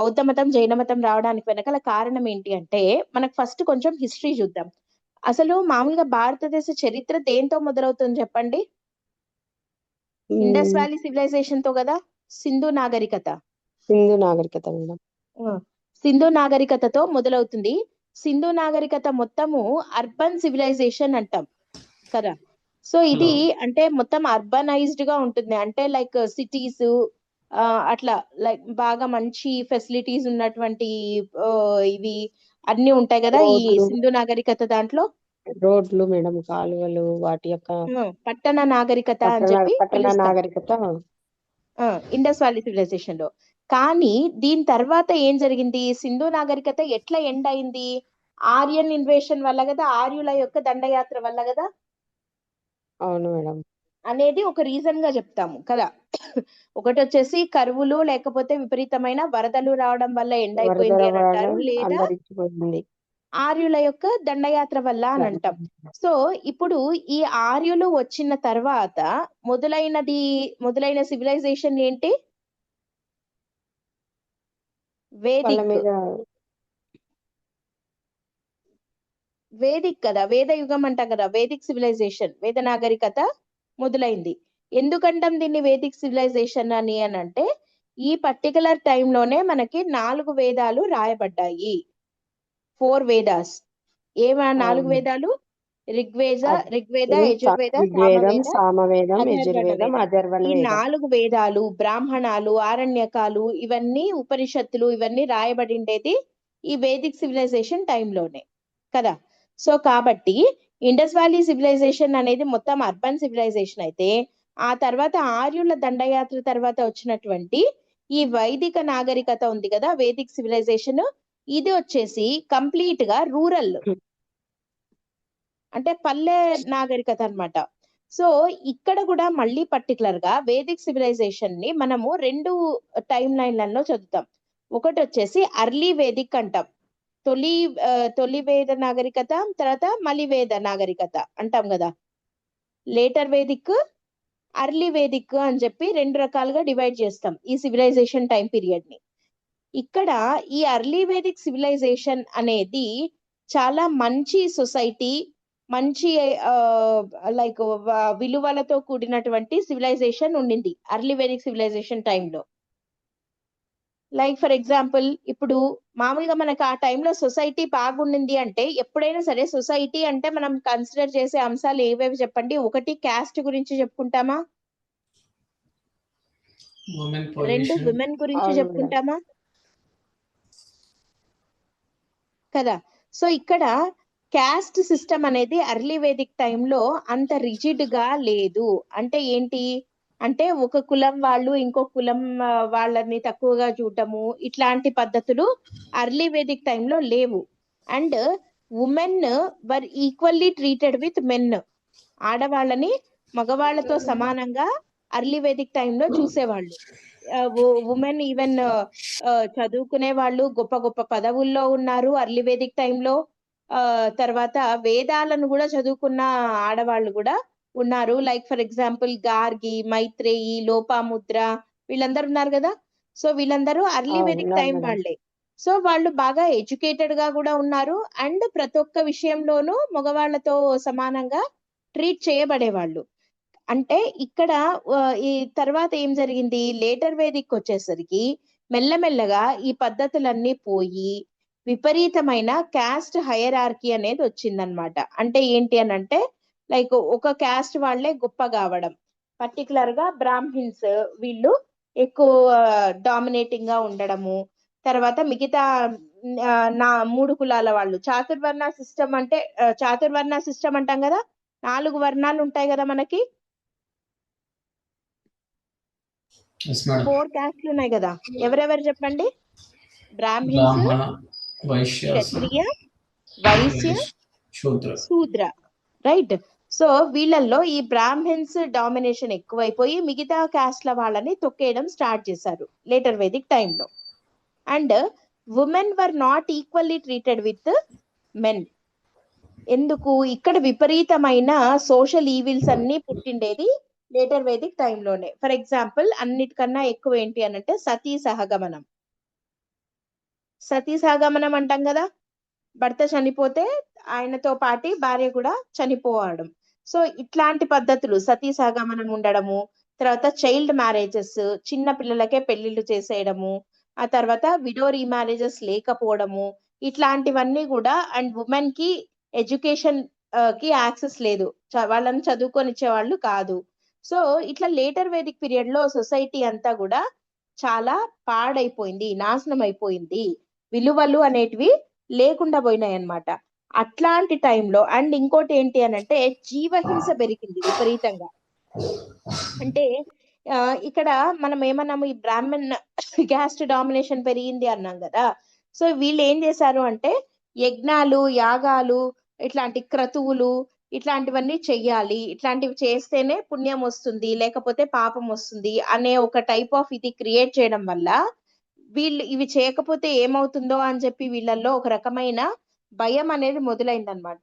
బౌద్ధ మతం, జైన మతం రావడానికి వెనకాల కారణం ఏంటి అంటే, మనకు ఫస్ట్ కొంచెం హిస్టరీ చూద్దాం. అసలు మామూలుగా భారతదేశ చరిత్ర దేంతో మొదలవుతుంది చెప్పండి? ఇండస్ వ్యాలీ సివిలైజేషన్ తో కదా, సింధు నాగరికత. సింధు నాగరికత మేడం. సింధు నాగరికతతో మొదలవుతుంది. సింధు నాగరికత మొత్తము అర్బన్ సివిలైజేషన్ అంటాం కదా. సో ఇది అంటే మొత్తం అర్బనైజ్డ్ గా ఉంటుంది, అంటే లైక్ సిటీస్ అట్లా లైక్ బాగా మంచి ఫెసిలిటీస్ ఉన్నటువంటి ఇవి అన్ని ఉంటాయి కదా ఈ సింధు నాగరికత దాంట్లో. రోడ్లు మేడం, కాలువలు, వాటి యొక్క పట్టణ నాగరికత అని చెప్పి పట్టణ నాగరికత ఇండస్ వ్యాలీ సివిలైజేషన్ లో. కానీ దీని తర్వాత ఏం జరిగింది, సింధు నాగరికత ఎట్లా ఎండ్ అయింది? ఆర్యన్ ఇన్వేషన్ వల్ల కదా, ఆర్యుల యొక్క దండయాత్ర వల్ల కదా. అవును మేడం. అనేది ఒక రీజన్ గా చెప్తాము కదా. ఒకటి వచ్చేసి కరువులు లేకపోతే విపరీతమైన వరదలు రావడం వల్ల ఎండ్ అయిపోయింది అని అంటారు, లేదా ఆర్యుల యొక్క దండయాత్ర వల్ల అని అంటాం. సో ఇప్పుడు ఈ ఆర్యులు వచ్చిన తర్వాత మొదలైన సివిలైజేషన్ ఏంటి? వేదిక్ కదా, వేద యుగం అంటాం కదా, వేదిక్ సివిలైజేషన్, వేద నాగరికత మొదలైంది. ఎందుకంటాం దీన్ని వేదిక్ సివిలైజేషన్ అని అంటే, ఈ పర్టికులర్ టైంలోనే మనకి 4 వేదాలు రాయబడ్డాయి. 4 వేదాస్. ఏమా 4 వేదాలు? ఋగ్వేద, యజుర్వేద, సామవేదం, అథర్వణ. ఈ 4 వేదాలు, బ్రాహ్మణాలు, ఆరణ్యకాలు, ఇవన్నీ ఉపనిషత్తులు, ఇవన్నీ రాయబడిండేది ఈ వేదిక్ సివిలైజేషన్ టైంలోనే కదా. సో కాబట్టి ఇండస్ వ్యాలీ సివిలైజేషన్ అనేది మొత్తం అర్బన్ సివిలైజేషన్ అయితే, ఆ తర్వాత ఆర్యుల దండయాత్ర తర్వాత వచ్చినటువంటి ఈ వైదిక నాగరికత ఉంది కదా, వేదిక్ సివిలైజేషన్, ఇది వచ్చేసి కంప్లీట్ గా రూరల్, అంటే పల్లె నాగరికత అన్నమాట. సో ఇక్కడ కూడా మళ్ళీ పర్టికులర్ గా వేదిక్ సివిలైజేషన్ ని మనము 2 టైం లైన్లలో చదువుతాం. ఒకటి వచ్చేసి అర్లీ వేదిక్ అంటాం, తొలి వేద నాగరికత, తర్వాత మలివేద నాగరికత అంటాం కదా. లేటర్ వేదిక్, అర్లీ వేదిక్ అని చెప్పి 2 రకాలుగా డివైడ్ చేస్తాం ఈ సివిలైజేషన్ టైం పీరియడ్ ని. ఇక్కడ ఈ అర్లీ వేదిక్ సివిలైజేషన్ అనేది చాలా మంచి సొసైటీ, మంచి లైక్ విలువలతో కూడినటువంటి సివిలైజేషన్ ఉండింది అర్లీ వేదిక్ సివిలైజేషన్ టైంలో. లైక్ ఫర్ ఎగ్జాంపుల్, ఇప్పుడు మామూలుగా మనకు ఆ టైంలో సొసైటీ బాగుండింది అంటే, ఎప్పుడైనా సరే సొసైటీ అంటే మనం కన్సిడర్ చేసే అంశాలు ఏవేవి చెప్పండి? ఒకటి క్యాస్ట్ గురించి చెప్పుకుంటామా, 2 విమెన్ గురించి చెప్పుకుంటామా కదా. సో ఇక్కడ క్యాస్ట్ సిస్టమ్ అనేది అర్లీ వేదిక్ టైంలో అంత రిజిడ్ గా లేదు. అంటే ఏంటి అంటే, ఒక కులం వాళ్ళు ఇంకో కులం వాళ్ళని తక్కువగా చూడటము, ఇట్లాంటి పద్ధతులు అర్లీ వేదిక్ టైంలో లేవు. And women were equally treated with men. ఆడవాళ్ళని మగవాళ్లతో సమానంగా అర్లీ వేదిక్ టైంలో చూసేవాళ్ళు. ఉమెన్ ఈవెన్ చదువుకునే వాళ్ళు, గొప్ప గొప్ప పదవుల్లో ఉన్నారు అర్లీ వేదిక్ టైంలో. తర్వాత వేదాలను కూడా చదువుకున్న ఆడవాళ్ళు కూడా ఉన్నారు. Like for example Gargi, Maitreyi, Lopamudra, వీళ్ళందరూ ఉన్నారు కదా. సో వీళ్ళందరూ అర్లీ వేదిక్ టైం వాళ్ళే. సో వాళ్ళు బాగా ఎడ్యుకేటెడ్ గా కూడా ఉన్నారు, అండ్ ప్రతి ఒక్క విషయంలోనూ మగవాళ్లతో సమానంగా ట్రీట్ చేయబడేవాళ్ళు. అంటే ఇక్కడ ఈ తర్వాత ఏం జరిగింది, లేటర్ వేదిక్ వచ్చేసరికి మెల్లమెల్లగా ఈ పద్ధతులన్నీ పోయి విపరీతమైన క్యాస్ట్ హైరార్కీ అనేది వచ్చిందనమాట. అంటే ఏంటి అని అంటే, లైక్ ఒక క్యాస్ట్ వాళ్ళే గొప్ప కావడం, పర్టికులర్ గా బ్రాహ్మిన్స్ వీళ్ళు ఎక్కువ డామినేటింగ్ గా ఉండడము. తర్వాత మిగతా 3 కులాల వాళ్ళు, చాతుర్వర్ణ సిస్టమ్ అంటే, చాతుర్వర్ణ సిస్టమ్ అంటాం కదా, 4 వర్ణాలు ఉంటాయి కదా మనకి, 4 క్యాస్ట్లు ఉన్నాయి కదా. ఎవరెవరు చెప్పండి? బ్రాహ్మిన్స్, క్షత్రియ, వైశ్య, శూద్ర, రైట్. సో వీళ్ళల్లో ఈ బ్రాహ్మిన్స్ డామినేషన్ ఎక్కువైపోయి మిగతా క్యాస్ట్ల వాళ్ళని తొక్కేయడం స్టార్ట్ చేశారు లేటర్ వేదిక్ టైంలో. And women were not equally treated with men. ఎందుకు? ఇక్కడ విపరీతమైన సోషల్ ఈవిల్స్ అన్ని పుట్టిండేది లేటర్ వేదిక్ టైంలోనే. ఫర్ ఎగ్జాంపుల్, అన్నిటికన్నా ఎక్కువ ఏంటి అనంటే సతీ సహగమనం. సతీసాగమనం అంటాం కదా, భర్త చనిపోతే ఆయనతో పాటి భార్య కూడా చనిపోవడం. సో ఇట్లాంటి పద్ధతులు సతీసాగమనం ఉండడము, తర్వాత చైల్డ్ మ్యారేజెస్, చిన్న పిల్లలకే పెళ్లిళ్ళు చేసేయడము, ఆ తర్వాత విడో రీమ్యారేజెస్ లేకపోవడము, ఇట్లాంటివన్నీ కూడా. అండ్ ఉమెన్ కి ఎడ్యుకేషన్ కి యాక్సెస్ లేదు, వాళ్ళని చదువుకొని వాళ్ళు కాదు. సో ఇట్లా లేటర్ వేదిక్ పీరియడ్ లో సొసైటీ అంతా కూడా చాలా పాడైపోయింది, నాశనం అయిపోయింది, విలువలు అనేటివి లేకుండా పోయినాయి అన్నమాట. అట్లాంటి టైంలో అండ్ ఇంకోటి ఏంటి అని అంటే జీవహింస పెరిగింది విపరీతంగా. అంటే ఇక్కడ మనం ఏమన్నాము, ఈ బ్రాహ్మణ్ క్యాస్ట్ డామినేషన్ పెరిగింది అన్నాం కదా. సో వీళ్ళు ఏం చేశారు అంటే యజ్ఞాలు, యాగాలు, ఇట్లాంటి క్రతువులు, ఇట్లాంటివన్నీ చెయ్యాలి, ఇట్లాంటివి చేస్తేనే పుణ్యం వస్తుంది లేకపోతే పాపం వస్తుంది అనే ఒక టైప్ ఆఫ్ ఇది క్రియేట్ చేయడం వల్ల వీళ్ళు ఇవి చేయకపోతే ఏమవుతుందో అని చెప్పి వీళ్ళల్లో ఒక రకమైన భయం అనేది మొదలైందనమాట.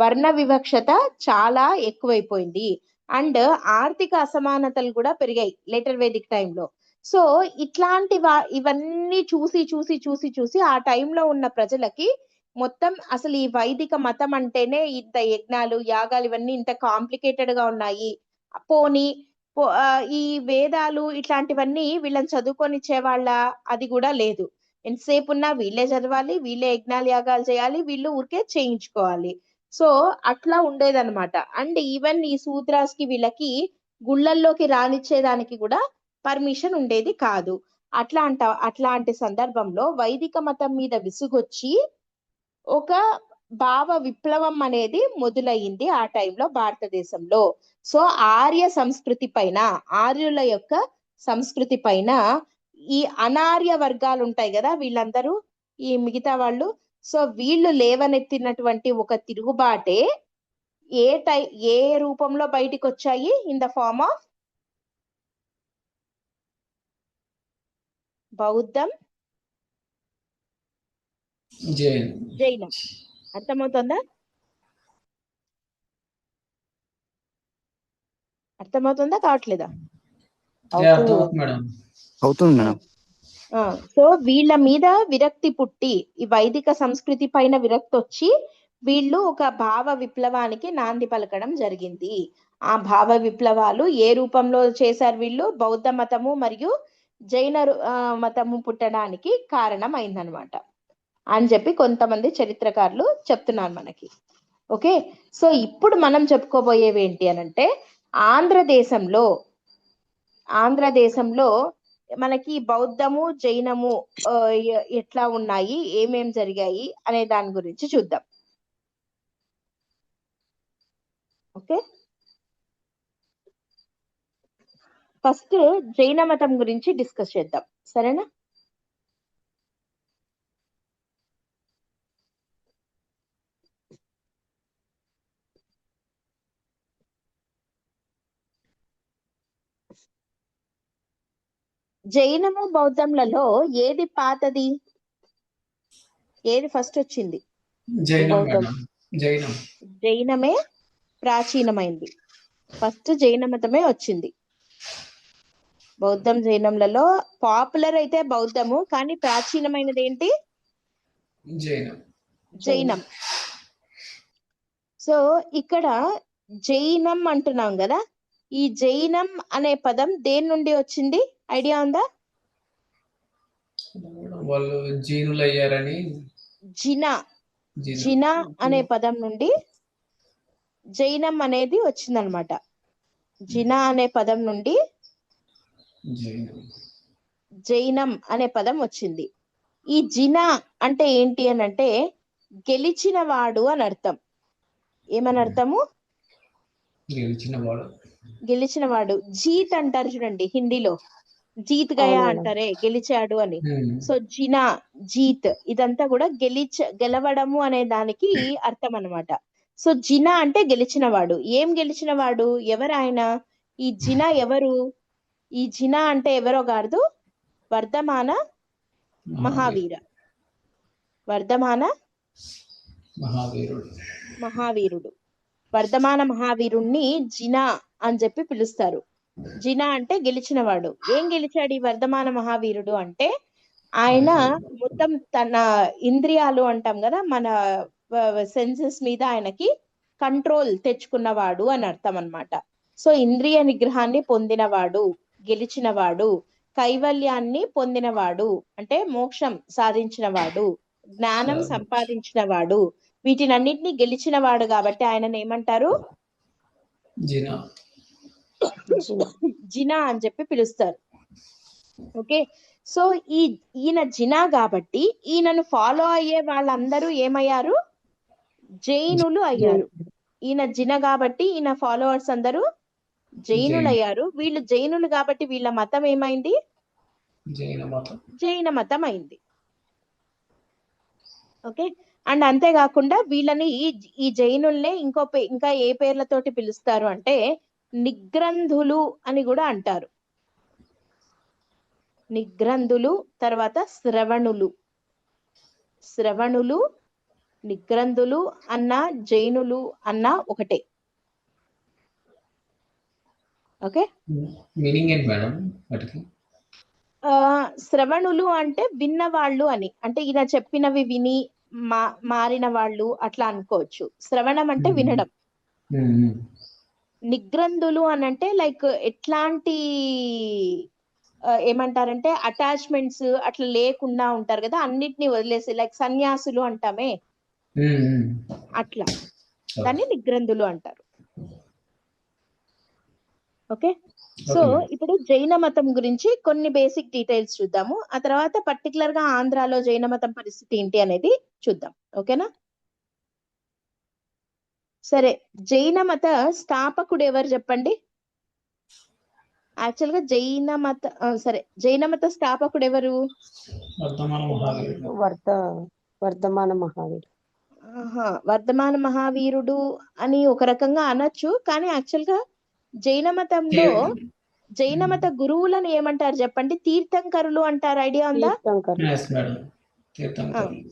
వర్ణ వివక్షత చాలా ఎక్కువైపోయింది అండ్ ఆర్థిక అసమానతలు కూడా పెరిగాయి లేటర్ వేదిక్ టైంలో. సో ఇట్లాంటి ఇవన్నీ చూసి చూసి చూసి చూసి ఆ టైంలో ఉన్న ప్రజలకి మొత్తం అసలు ఈ వైదిక మతం అంటేనే ఇంత యజ్ఞాలు, యాగాలు ఇవన్నీ ఇంత కాంప్లికేటెడ్ గా ఉన్నాయి, పోని ఈ వేదాలు ఇట్లాంటివన్నీ వీళ్ళని చదువుకొనిచ్చేవాళ్ళ, అది కూడా లేదు. ఎంతసేపు ఉన్నా వీళ్ళే చదవాలి, వీళ్ళే యజ్ఞాలు యాగాలు చేయాలి, వీళ్ళు ఊరికే చేయించుకోవాలి. సో అట్లా ఉండేదన్నమాట. అండ్ ఈవెన్ ఈ శూద్రాస్ కి వీళ్ళకి గుళ్ళల్లోకి రానిచ్చేదానికి కూడా పర్మిషన్ ఉండేది కాదు. అట్లాంటి సందర్భంలో వైదిక మతం మీద విసుగొచ్చి ఒక భావ విప్లవం అనేది మొదలయ్యింది ఆ టైంలో భారతదేశంలో. సో ఆర్య సంస్కృతి పైన, ఆర్యుల యొక్క సంస్కృతి పైన ఈ అనార్య వర్గాలు ఉంటాయి కదా వీళ్ళందరూ, ఈ మిగతా వాళ్ళు, సో వీళ్ళు లేవనెత్తినటువంటి ఒక తిరుగుబాటే ఏ రూపంలో బయటికి వచ్చాయి, ఇన్ ద ఫార్మ్ ఆఫ్ బౌద్ధం, జైనం. అర్థమవుతుందా? అర్థమవుతుందా కావట్లేదా? అవుతుంది మేడం. సో వీళ్ళ మీద విరక్తి పుట్టి, ఈ వైదిక సంస్కృతి పైన విరక్తి వచ్చి వీళ్ళు ఒక భావ విప్లవానికి నాంది పలకడం జరిగింది. ఆ భావ విప్లవాలు ఏ రూపంలో చేశారు వీళ్ళు, బౌద్ధ మతము మరియు జైన మతము పుట్టడానికి కారణం అయిందనమాట అని చెప్పి కొంతమంది చరిత్రకారులు చెప్తున్నారు మనకి. ఓకే, సో ఇప్పుడు మనం చెప్పుకోబోయేవి ఏంటి అనంటే ఆంధ్రదేశంలో మనకి బౌద్ధము, జైనము ఎట్లా ఉన్నాయి, ఏమేం జరిగాయి అనే దాని గురించి చూద్దాం. ఓకే, ఫస్ట్ జైన మతం గురించి డిస్కస్ చేద్దాం, సరేనా? జైనము, బౌద్ధంలలో ఏది పాతది, ఏది ఫస్ట్ వచ్చింది? జైనమే ప్రాచీనమైంది, ఫస్ట్ జైన మతమే వచ్చింది. బౌద్ధం, జైనంలలో పాపులర్ అయితే బౌద్ధము, కానీ ప్రాచీనమైనది ఏంటి? జైనం. సో ఇక్కడ జైనం అంటున్నాం కదా, ఈ జైనం అనే పదం దేని నుండి వచ్చింది, ఐడియా ఉందా? వాళ్ళు జీనులు అయ్యారని. జినా అనే పదం నుండి జైనం అనేది వచ్చిందనమాట. జినా అనే పదం నుండి జైనం అనే పదం వచ్చింది. ఈ జినా అంటే ఏంటి అని అంటే గెలిచిన వాడు అని అర్థం. ఏమని అర్థము? గెలిచిన వాడు. జీత్ అంటారు చూడండి హిందీలో, జీత్ గయా అంటారే, గెలిచాడు అని. సో జినా, జీత్, ఇదంతా కూడా గెలవడము అనే దానికి అర్థం అన్నమాట. సో జినా అంటే గెలిచిన వాడు. ఏం గెలిచిన వాడు, ఎవరు ఆయన? ఈ జినా ఎవరు? ఈ జినా అంటే ఎవరో కాదు, వర్ధమాన మహావీర, వర్ధమాన మహావీరుడు. వర్ధమాన మహావీరుణ్ణి జినా అని చెప్పి పిలుస్తారు. జినా అంటే గెలిచినవాడు. ఏం గెలిచాడు ఈ వర్ధమాన మహావీరుడు అంటే ఆయన మొత్తం తన ఇంద్రియాలు అంటాం కదా, మన సెన్సెస్ మీద ఆయనకి కంట్రోల్ తెచ్చుకున్నవాడు అని అర్థం అన్నమాట. సో ఇంద్రియ నిగ్రహాన్ని పొందినవాడు, గెలిచినవాడు, కైవల్యాన్ని పొందినవాడు అంటే మోక్షం సాధించినవాడు, జ్ఞానం సంపాదించినవాడు, వీటినన్నిటిని గెలిచినవాడు కాబట్టి ఆయనను ఏమంటారు? జినా. జినా అని చెప్పి పిలుస్తారు. ఓకే, సో ఈయన జినా కాబట్టి ఈయనను ఫాలో అయ్యే వాళ్ళందరూ ఏమయ్యారు? జైనులు అయ్యారు. ఈయన జిన కాబట్టి ఈయన ఫాలోవర్స్ అందరూ జైనులు అయ్యారు. వీళ్ళు జైనులు కాబట్టి వీళ్ళ మతం ఏమైంది? జైన మతం అయింది. ఓకే, అండ్ అంతేకాకుండా వీళ్ళని ఈ జైనుల్నే ఇంకా ఏ పేర్లతోటి పిలుస్తారు అంటే నిగ్రంధులు అని కూడా అంటారు. నిగ్రంధులు, తర్వాత శ్రవణులు, నిగ్రంధులు అన్న జైనులు అన్న ఒకటే. ఓకే, మీనింగ్ ఏంటి మేడం వాటికి? శ్రవణులు అంటే విన్నవాళ్ళు అని, అంటే ఈయన చెప్పినవి విని మారిన వాళ్ళు అట్లా అనుకోవచ్చు. శ్రవణం అంటే వినడం. నిగ్రంధులు అని అంటే లైక్ ఎట్లాంటి ఏమంటారంటే అటాచ్మెంట్స్ అట్లా లేకుండా ఉంటారు కదా, అన్నిటిని వదిలేసి, లైక్ సన్యాసులు అంటామే అట్లా, దాన్ని నిగ్రంధులు అంటారు. ఓకే, సో ఇప్పుడు జైన మతం గురించి కొన్ని బేసిక్ డీటెయిల్స్ చూద్దాము. ఆ తర్వాత పర్టికులర్ గా ఆంధ్రాలో జైన మతం పరిస్థితి ఏంటి అనేది చూద్దాం. ఓకేనా? సరే, జైన మత స్థాపకుడు ఎవరు చెప్పండి? యాక్చువల్ గా జైన మత స్థాపకుడు ఎవరు? వర్ధమాన మహావీరుడు. వర్ధమాన మహావీరుడు అని ఒక రకంగా అనొచ్చు, కానీ యాక్చువల్ గా జైన మతంలో జైన మత గురువులను ఏమంటారు చెప్పండి? తీర్థంకరులు అంటారు. ఐడియా ఉందా?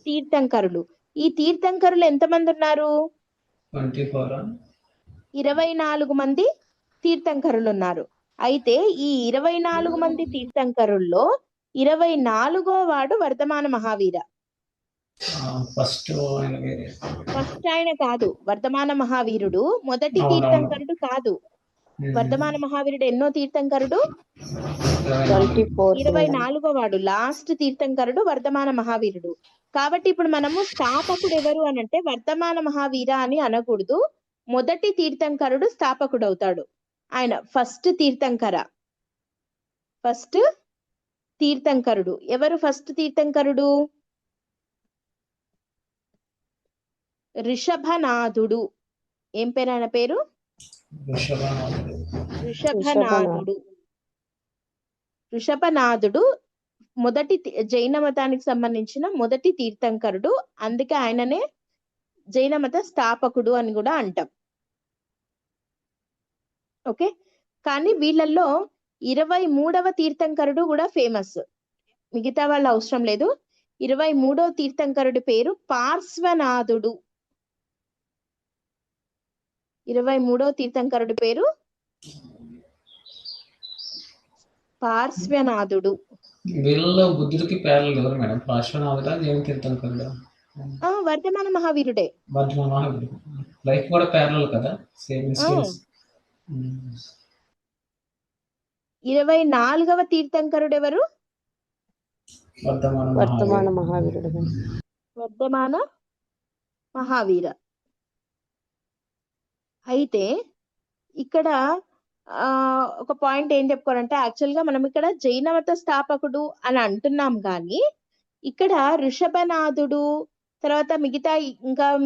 తీర్థంకరులు. ఈ తీర్థంకరులు ఎంతమంది ఉన్నారు? 24 మంది తీర్థంకరులు ఉన్నారు. అయితే ఈ 24 మంది తీర్థంకరుల్లో 24వ వాడు వర్ధమాన మహావీర. ఫస్ట్ ఆయన కాదు, వర్ధమాన మహావీరుడు మొదటి తీర్థంకరుడు కాదు. వర్ధమాన మహావీరుడు ఎన్నో తీర్థంకరుడు? 24వ వాడు, లాస్ట్ తీర్థంకరుడు వర్ధమాన మహావీరుడు. కాబట్టి ఇప్పుడు మనము స్థాపకుడు ఎవరు అని అంటే వర్ధమాన మహావీర అని అనకూడదు, మొదటి తీర్థంకరుడు స్థాపకుడు అవుతాడు. ఆయన ఫస్ట్ తీర్థంకరుడు ఎవరు? ఫస్ట్ తీర్థంకరుడు రిషభనాథుడు. ఏం పేరు ఆయన పేరు? ఋషభనాథుడు మొదటి జైన మతానికి సంబంధించిన మొదటి తీర్థంకరుడు. అందుకే ఆయననే జైన మత స్థాపకుడు అని కూడా అంటాం. ఓకే, కానీ వీళ్ళల్లో 23వ తీర్థంకరుడు కూడా ఫేమస్. మిగతా వాళ్ళు అవసరం లేదు. 23వ తీర్థంకరుడి పేరు పార్శ్వనాథుడు. 23వ తీర్థంకరుడి పేరు పార్శ్వనాథుడు. వీళ్ళలో బుద్ధుడికి పేర్లు ఎవరు మేడం? పార్శ్వనాథుడా, జైన తీర్థంకరుడా? వర్ధమాన మహావీరుడే. వర్ధమాన మహావీరుడు లైఫ్ కూడా పేర్లు కదా, సేమ్ ఇన్సిడెంట్స్. 24వ తీర్థంకరుడు ఎవరు? వర్ధమాన మహావీరుడు. వర్ధమాన మహావీర. అయితే ఇక్కడ ఒక పాయింట్ ఏం చెప్పుకోవాలంటే, యాక్చువల్ గా మనం ఇక్కడ జైన మత స్థాపకుడు అని అంటున్నాం కానీ ఇక్కడ ఋషభనాథుడు, తర్వాత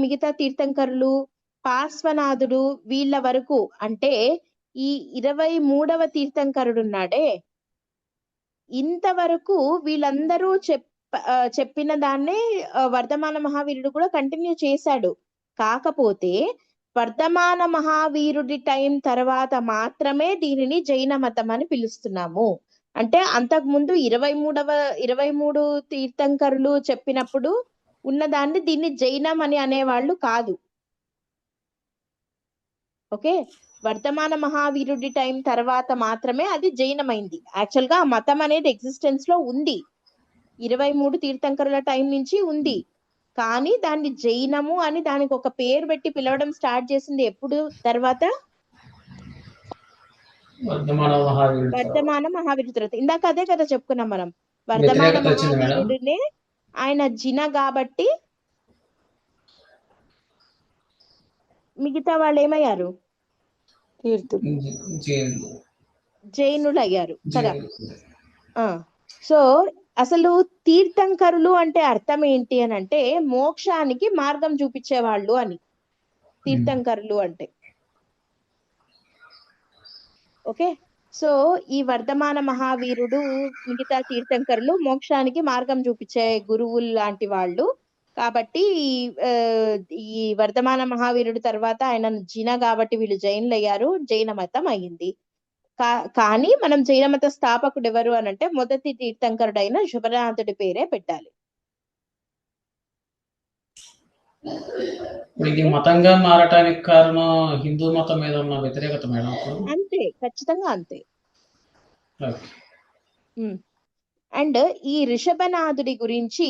మిగతా తీర్థంకరులు, పార్శ్వనాథుడు, వీళ్ళ వరకు అంటే ఈ 23వ తీర్థంకరుడు ఉన్నాడే, ఇంతవరకు వీళ్ళందరూ చెప్పిన దాన్నే వర్ధమాన మహావీరుడు కూడా కంటిన్యూ చేశాడు. కాకపోతే వర్ధమాన మహావీరుడి టైం తర్వాత మాత్రమే దీనిని జైన మతం అని పిలుస్తున్నాము. అంటే అంతకుముందు 23 తీర్థంకరులు చెప్పినప్పుడు ఉన్నదాన్ని దీన్ని జైనం అని అనేవాళ్ళు కాదు. ఓకే, వర్ధమాన మహావీరుడి టైం తర్వాత మాత్రమే అది జైనమైంది. యాక్చువల్ గా ఆ మతం అనేది ఎగ్జిస్టెన్స్ లో ఉంది, 23 తీర్థంకరుల టైం నుంచి ఉంది. కానీ దాన్ని జైనము అని దానికి ఒక పేరు పెట్టి పిలవడం స్టార్ట్ చేసింది ఎప్పుడు తర్వాత? వర్ధమాన మహావీరుడు తర్వాత. వర్ధమాన మహావీరుడు తర్వాత. ఇందాక అదే కదా చెప్పుకున్నాం మనం, వర్ధమాన వ్యతిరేకత వచ్చింది మేడం. మహావీరుడినే ఆయన జిన కాబట్టి మిగతా వాళ్ళు ఏమయ్యారు? తీర్థుడు. జైలు జైనులు అయ్యారు కదా. జైలు. సో అసలు తీర్థంకరులు అంటే అర్థం ఏంటి అని అంటే మోక్షానికి మార్గం చూపించే వాళ్ళు అని తీర్థంకరులు అంటే. ఓకే, సో ఈ వర్ధమాన మహావీరుడు మిగతా తీర్థంకరులు మోక్షానికి మార్గం చూపించే గురువులు లాంటి వాళ్ళు కాబట్టి ఆ, ఈ వర్ధమాన మహావీరుడు తర్వాత ఆయన జిన కాబట్టి వీళ్ళు జైన్లు అయ్యారు, జైన మతం అయ్యింది. కానీ మనం జైన మత స్థాపకుడు ఎవరు అని అంటే మొదటి తీర్థంకరుడైన శుభనాథుడి పేరే పెట్టాలి. ఇప్పుడు ఇది మతంగా మారటానికి కారణం హిందూ మతం మీద ఉన్న వ్యతిరేకత మేడం అప్పుడు? అంతే, ఖచ్చితంగా అంతే. ఓకే. అండ్ ఈ రిషభనాథుడి గురించి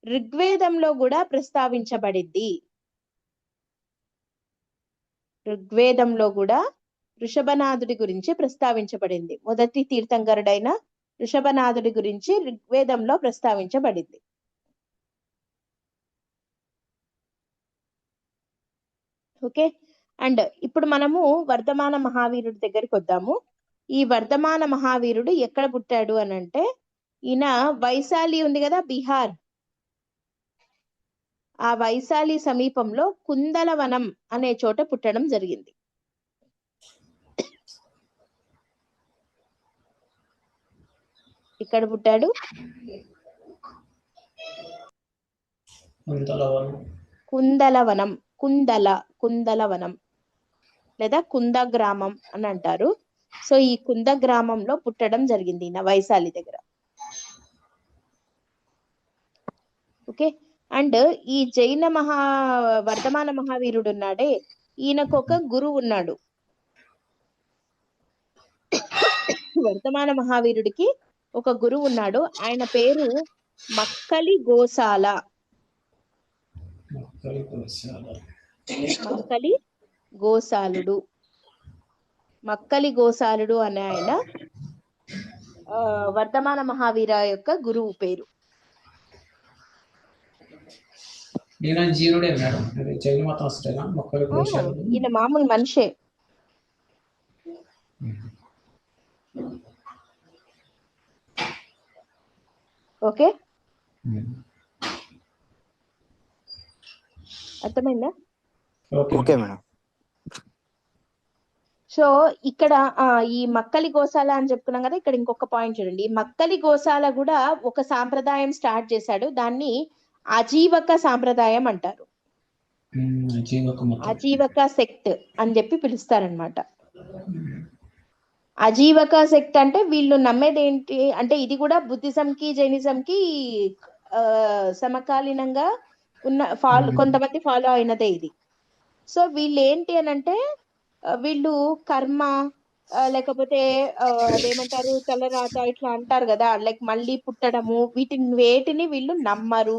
ఋగ్వేదంలో కూడా ప్రస్తావించబడింది. ఋగ్వేదంలో కూడా ఋషభనాథుడి గురించి ప్రస్తావించబడింది. మొదటి తీర్థంకరుడైన ఋషభనాథుడి గురించి ఋగ్వేదంలో ప్రస్తావించబడింది. ఓకే, అండ్ ఇప్పుడు మనము వర్ధమాన మహావీరుడి దగ్గరికి వద్దాము. ఈ వర్ధమాన మహావీరుడు ఎక్కడ పుట్టాడు అని అంటే ఈయన వైశాలి ఉంది కదా, బీహార్, ఆ వైశాలి సమీపంలో కుందలవనం అనే చోట పుట్టడం జరిగింది. ఇక్కడ పుట్టాడు కుందలవనం, కుందలవనం లేదా కుంద గ్రామం అని అంటారు. సో ఈ కుంద గ్రామంలో పుట్టడం జరిగింది ఈయన వైశాలి దగ్గర. ఓకే, అండ్ ఈ జైన వర్ధమాన మహావీరుడు ఉన్నాడే, ఈయనకు ఒక గురువు ఉన్నాడు. వర్ధమాన మహావీరుడికి ఒక గురువు ఉన్నాడు, ఆయన పేరు మక్కలి గోసాల. మక్కలి గోసాలుడు, మక్కలి గోసాలుడు అనే ఆయన వర్ధమాన మహావీర యొక్క గురువు పేరు. ఈయన జీరుడే మేడం, జైన మతం వస్తేనా మొక్కలు గోశాలుడు? ఈయన మామూలు మనిషే. ఓకే, అర్థమైందా? Okay madam. సో ఇక్కడ ఈ మక్కలి గోశాల అని చెప్పుకున్నాం కదా, ఇక్కడ ఇంకొక పాయింట్ చూడండి. ఈ మక్కలి గోశాల కూడా ఒక సాంప్రదాయం స్టార్ట్ చేశాడు, దాన్ని అజీవక సాంప్రదాయం అంటారు. అజీవక సెక్ట్ అని చెప్పి పిలుస్తారనమాట. అజీవక సెక్ట్ అంటే వీళ్ళు నమ్మేది ఏంటి అంటే ఇది కూడా బుద్ధిజం కి జైనిజం కి సమకాలీనంగా ఉన్న కొంతమంది ఫాలో అయినదే ఇది. సో వీళ్ళు ఏంటి అని అంటే వీళ్ళు కర్మ లేకపోతే అదేమంటారు తలరాత ఇట్లా అంటారు కదా, లైక్ మళ్ళీ పుట్టడము, వేటిని వీళ్ళు నమ్మరు.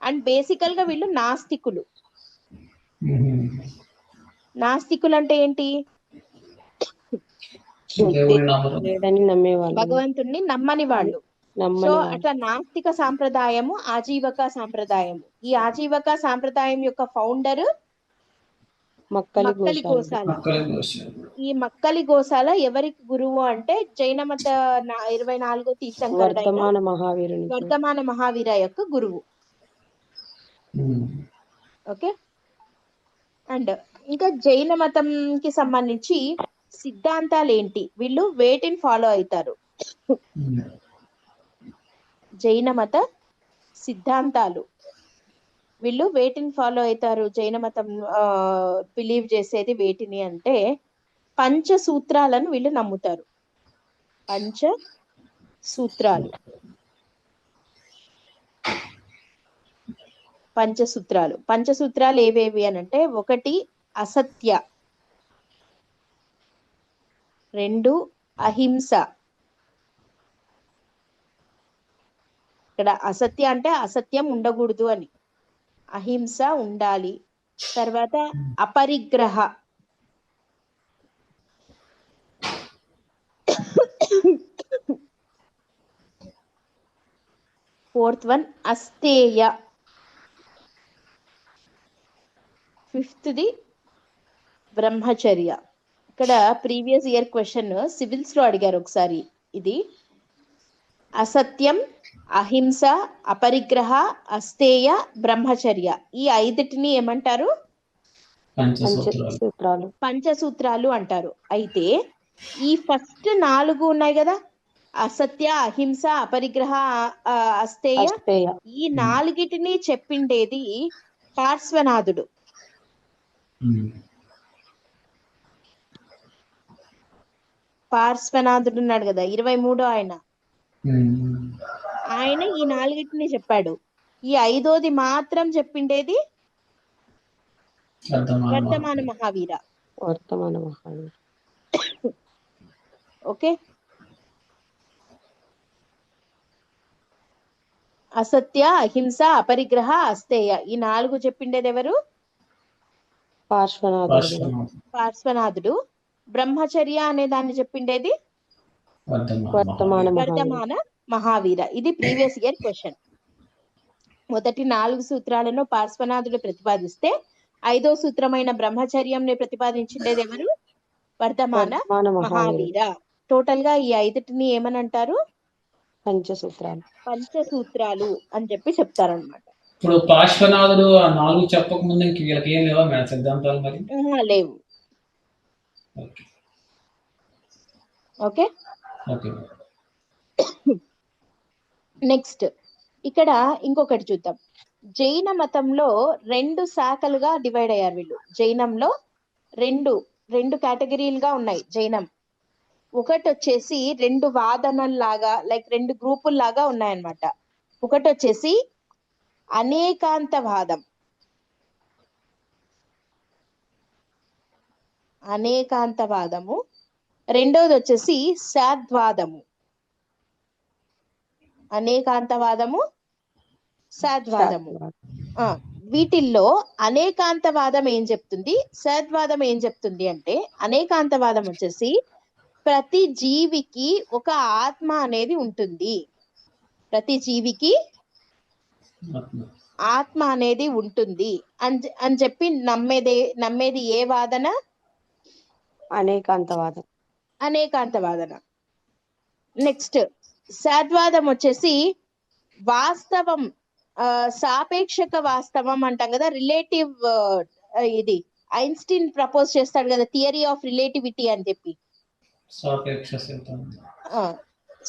అండ్ బేసికల్ గా వీళ్ళు నాస్తికులు. నాస్తికులు అంటే ఏంటి? భగవంతుణ్ణి నమ్మని వాళ్ళు. సో అట్లా నాస్తిక సాంప్రదాయము ఆజీవక సాంప్రదాయము. ఈ ఆజీవక సాంప్రదాయం యొక్క ఫౌండర్ మక్కలి గోశాల. ఈ మక్కలి గోశాల ఎవరికి గురువు అంటే జైన మత 24వ తీర్థంకరుడైన వర్ధమాన మహావీర యొక్క గురువు. ఓకే, అండ్ ఇంకా జైన మతంకి సంబంధించి సిద్ధాంతాలు ఏంటి, వీళ్ళు వేటిని ఫాలో అవుతారు? జైన మత సిద్ధాంతాలు వీళ్ళు వేటిని ఫాలో అవుతారు? జైన మతం బిలీవ్ చేసేది వేటిని అంటే పంచసూత్రాలను వీళ్ళు నమ్ముతారు. పంచసూత్రాలు ఏవేవి అని అంటే 1 అసత్య, 2 అహింస, ఇక్కడ అసత్య అంటే అసత్యం ఉండకూడదు అని, అహింస ఉండాలి. తర్వాత అపరిగ్రహ, ఫోర్త్ వన్ అస్తేయ, ఫిఫ్త్ది బ్రహ్మచర్య. ఇక్కడ ప్రీవియస్ ఇయర్ క్వశ్చన్ సివిల్స్ లో అడిగారు ఒకసారి. ఇది అసత్యం, అహింస, అపరిగ్రహ, అస్తేయ, బ్రహ్మచర్య, ఈ ఐదుటిని ఏమంటారు? పంచసూత్రాలు. పంచసూత్రాలు అంటారు. అయితే ఈ ఫస్ట్ 4 ఉన్నాయి కదా, అసత్య, అహింస, అపరిగ్రహ, అస్తేయ, ఈ 4టిని చెప్పిండేది పార్శ్వనాథుడు. పార్శ్వనాథుడు ఉన్నాడు కదా, 23 ఆయన ఈ 4టిని చెప్పాడు. ఈ 5వది మాత్రం చెప్పిండేది వర్ధమాన మహావీర. ఓకే, అసత్య, అహింస, అపరిగ్రహ, అస్తేయ, ఈ 4 చెప్పిండేది ఎవరు? పార్శ్వనాథుడు. బ్రహ్మచర్య అనే దాన్ని చెప్పిండేది వర్ధమాన మహావీర. ఇది ప్రీవియస్ ఇయర్ క్వశ్చన్. మొదటి 4 సూత్రాలను పార్శ్వనాథుడు ప్రతిపాదిస్తే 5వ సూత్రమైన బ్రహ్మచర్యంని ప్రతిపాదించిండేది ఎవరు? వర్ధమాన మహావీర. టోటల్ గా ఈ 5టిని ఏమని అంటారు? పంచసూత్రాలు అని చెప్పి చెప్తారనమాట. ఇప్పుడు పార్శ్వనాథుడు ఆ 4 చెప్పక ముందు ఇంక వీళ్ళకి ఏం లేవా మేడం సిద్ధాంతాలు? మరి లేవు. ఓకే, నెక్స్ట్ ఇక్కడ ఇంకొకటి చూద్దాం. జైన మతంలో 2 శాఖలుగా డివైడ్ అయ్యారు వీళ్ళు. జైనంలో రెండు కేటగిరీలుగా ఉన్నాయి జైనం. ఒకటి వచ్చేసి 2 వాదనల్లాగా, లైక్ 2 గ్రూపుల్లాగా ఉన్నాయన్నమాట. ఒకటి వచ్చేసి అనేకాంతవాదము, రెండోది వచ్చేసి సాద్వాదము. సాద్వాదము. వీటిల్లో అనేకాంతవాదం ఏం చెప్తుంది, సాద్వాదం ఏం చెప్తుంది అంటే, అనేకాంతవాదం వచ్చేసి ప్రతి జీవికి ఒక ఆత్మ అనేది ఉంటుంది. ప్రతి జీవికి ఆత్మ అనేది ఉంటుంది అని చెప్పి నమ్మేది ఏ వాదన? అనేకాంతవాదన. నెక్స్ట్ సాద్వాదం వచ్చేసి వాస్తవం, సాపేక్షక వాస్తవం అంటాం కదా, రిలేటివ్. ఇది ఐన్స్టీన్ ప్రపోజ్ చేస్తాడు కదా, థియరీ ఆఫ్ రిలేటివిటీ అని చెప్పి.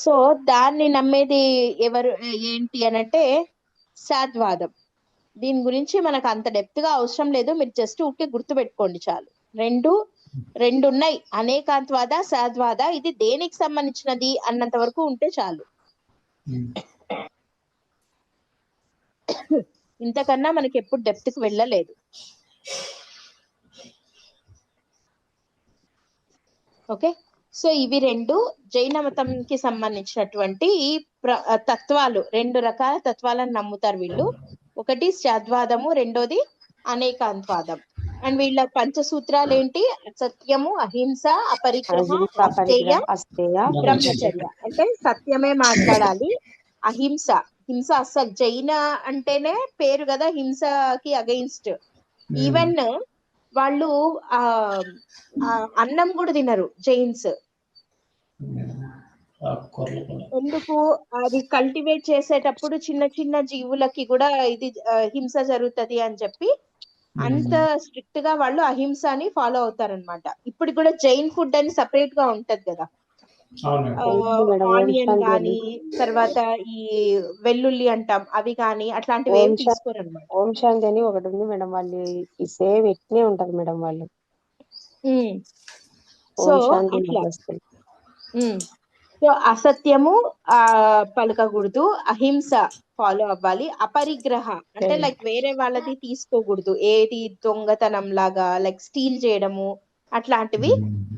సో దాన్ని నమ్మేది ఎవరు ఏంటి అనంటే సాద్వాదం. దీని గురించి మనకు అంత డెప్త్ గా అవసరం లేదు, మీరు జస్ట్ ఊరికే గుర్తు పెట్టుకోండి చాలు. రెండు ఉన్నాయి, అనేకాంతవాద, సాద్వాద. ఇది దేనికి సంబంధించినది అన్నంత వరకు ఉంటే చాలు. ఇంతకన్నా మనకి ఎప్పుడు డెప్త్ కి వెళ్ళలేదు. ఓకే, సో ఇవి 2 జైన మతంకి సంబంధించినటువంటి తత్వాలు. 2 రకాల తత్వాలను నమ్ముతారు వీళ్ళు. ఒకటి సాద్వాదము, రెండోది అనేకాంతవాదం. అండ్ వీళ్ళ పంచసూత్రాలు ఏంటి? సత్యము, అహింస, అపరిగ్రహ, అస్తేయ, బ్రహ్మచర్య. అంటే సత్యమే మాట్లాడాలి, హింస అస్సలు. జైన అంటేనే పేరు కదా హింసకి అగెయిన్స్ట్. ఈవెన్ వాళ్ళు అన్నం కూడా తినరు జైన్స్. ఎందుకు? అది కల్టివేట్ చేసేటప్పుడు చిన్న చిన్న జీవులకి కూడా ఇది హింస జరుగుతది అని చెప్పి అంత స్ట్రిక్ట్ గా వాళ్ళు అహింసని ఫాలో అవుతారనమాట. ఇప్పుడు కూడా జైన్ ఫుడ్ అని సపరేట్ గా ఉంటది కదా, ఆనియన్ కానీ, తర్వాత ఈ వెల్లుల్లి అంటాం, అవి కానీ అట్లాంటివి ఏం తీసుకోరు అనమాట. ఓం శాంతి అని ఒకటి ఉంది మేడం, వాళ్ళు సేమ్ ఎట్నే ఉంటారు మేడం వాళ్ళు. సో అట్లా సో అసత్యము పలకకూడదు, అహింస ఫాలో అవ్వాలి, అపరిగ్రహ అంటే లైక్ వేరే వాళ్ళది తీసుకోకూడదు, ఏది దొంగతనం లాగా లైక్ స్టీల్ చేయడము అట్లాంటివి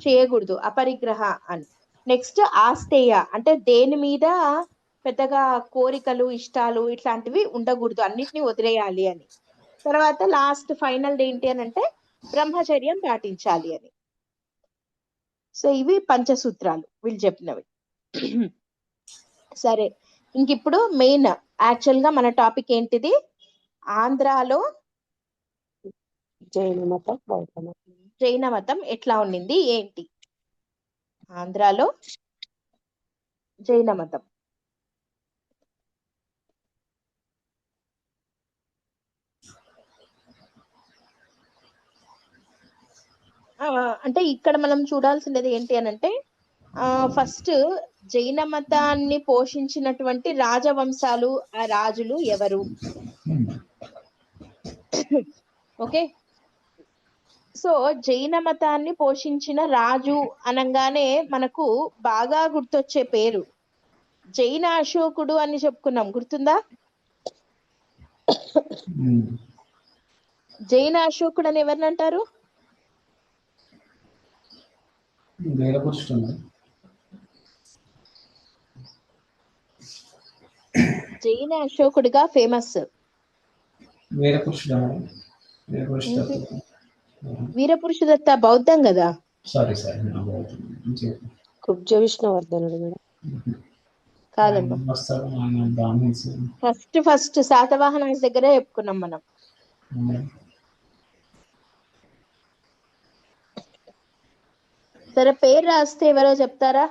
చేయకూడదు, అపరిగ్రహ అని. నెక్స్ట్ ఆస్తేయ అంటే దేని మీద పెద్దగా కోరికలు ఇష్టాలు ఇట్లాంటివి ఉండకూడదు, అన్నిటినీ వదిలేయాలి అని. తర్వాత లాస్ట్ ఫైనల్ ఏంటి అని అంటే బ్రహ్మచర్యం పాటించాలి అని. సో ఇవి పంచసూత్రాలు వీళ్ళు చెప్పినవి. సరే, ఇంక ఇప్పుడు మెయిన్ యాక్చువల్ గా మన టాపిక్ ఏంటిది, ఆంధ్రాలో జైన మతం, బౌద్ధ మతం. జైన మతం ఎట్లా ఉండింది ఏంటి. ఆంధ్రాలో జైన మతం. అంటే ఇక్కడ మనం చూడాల్సినది ఏంటి అని అంటే ఫస్ట్ జైన మతాన్ని పోషించినటువంటి రాజవంశాలు, ఆ రాజులు ఎవరు. ఓకే, సో జైన మతాన్ని పోషించిన రాజు అనగానే మనకు బాగా గుర్తొచ్చే పేరు జైన అశోకుడు అని చెప్పుకున్నాం, గుర్తుందా. జైన అశోకుడు అని ఎవరిని అంటారు. జైన అశోకుడిగా ఫేమస్ వీరపురుషదత్త బౌద్ధం కదా. కుబ్జ విష్ణువర్ధనుడు మేడం. కాదమ్మా, ఫస్ట్ శాతవాహన దగ్గరే చెప్పుకున్నాం మనం. సరే, పేరు రాస్తే ఎవరో చెప్తారా.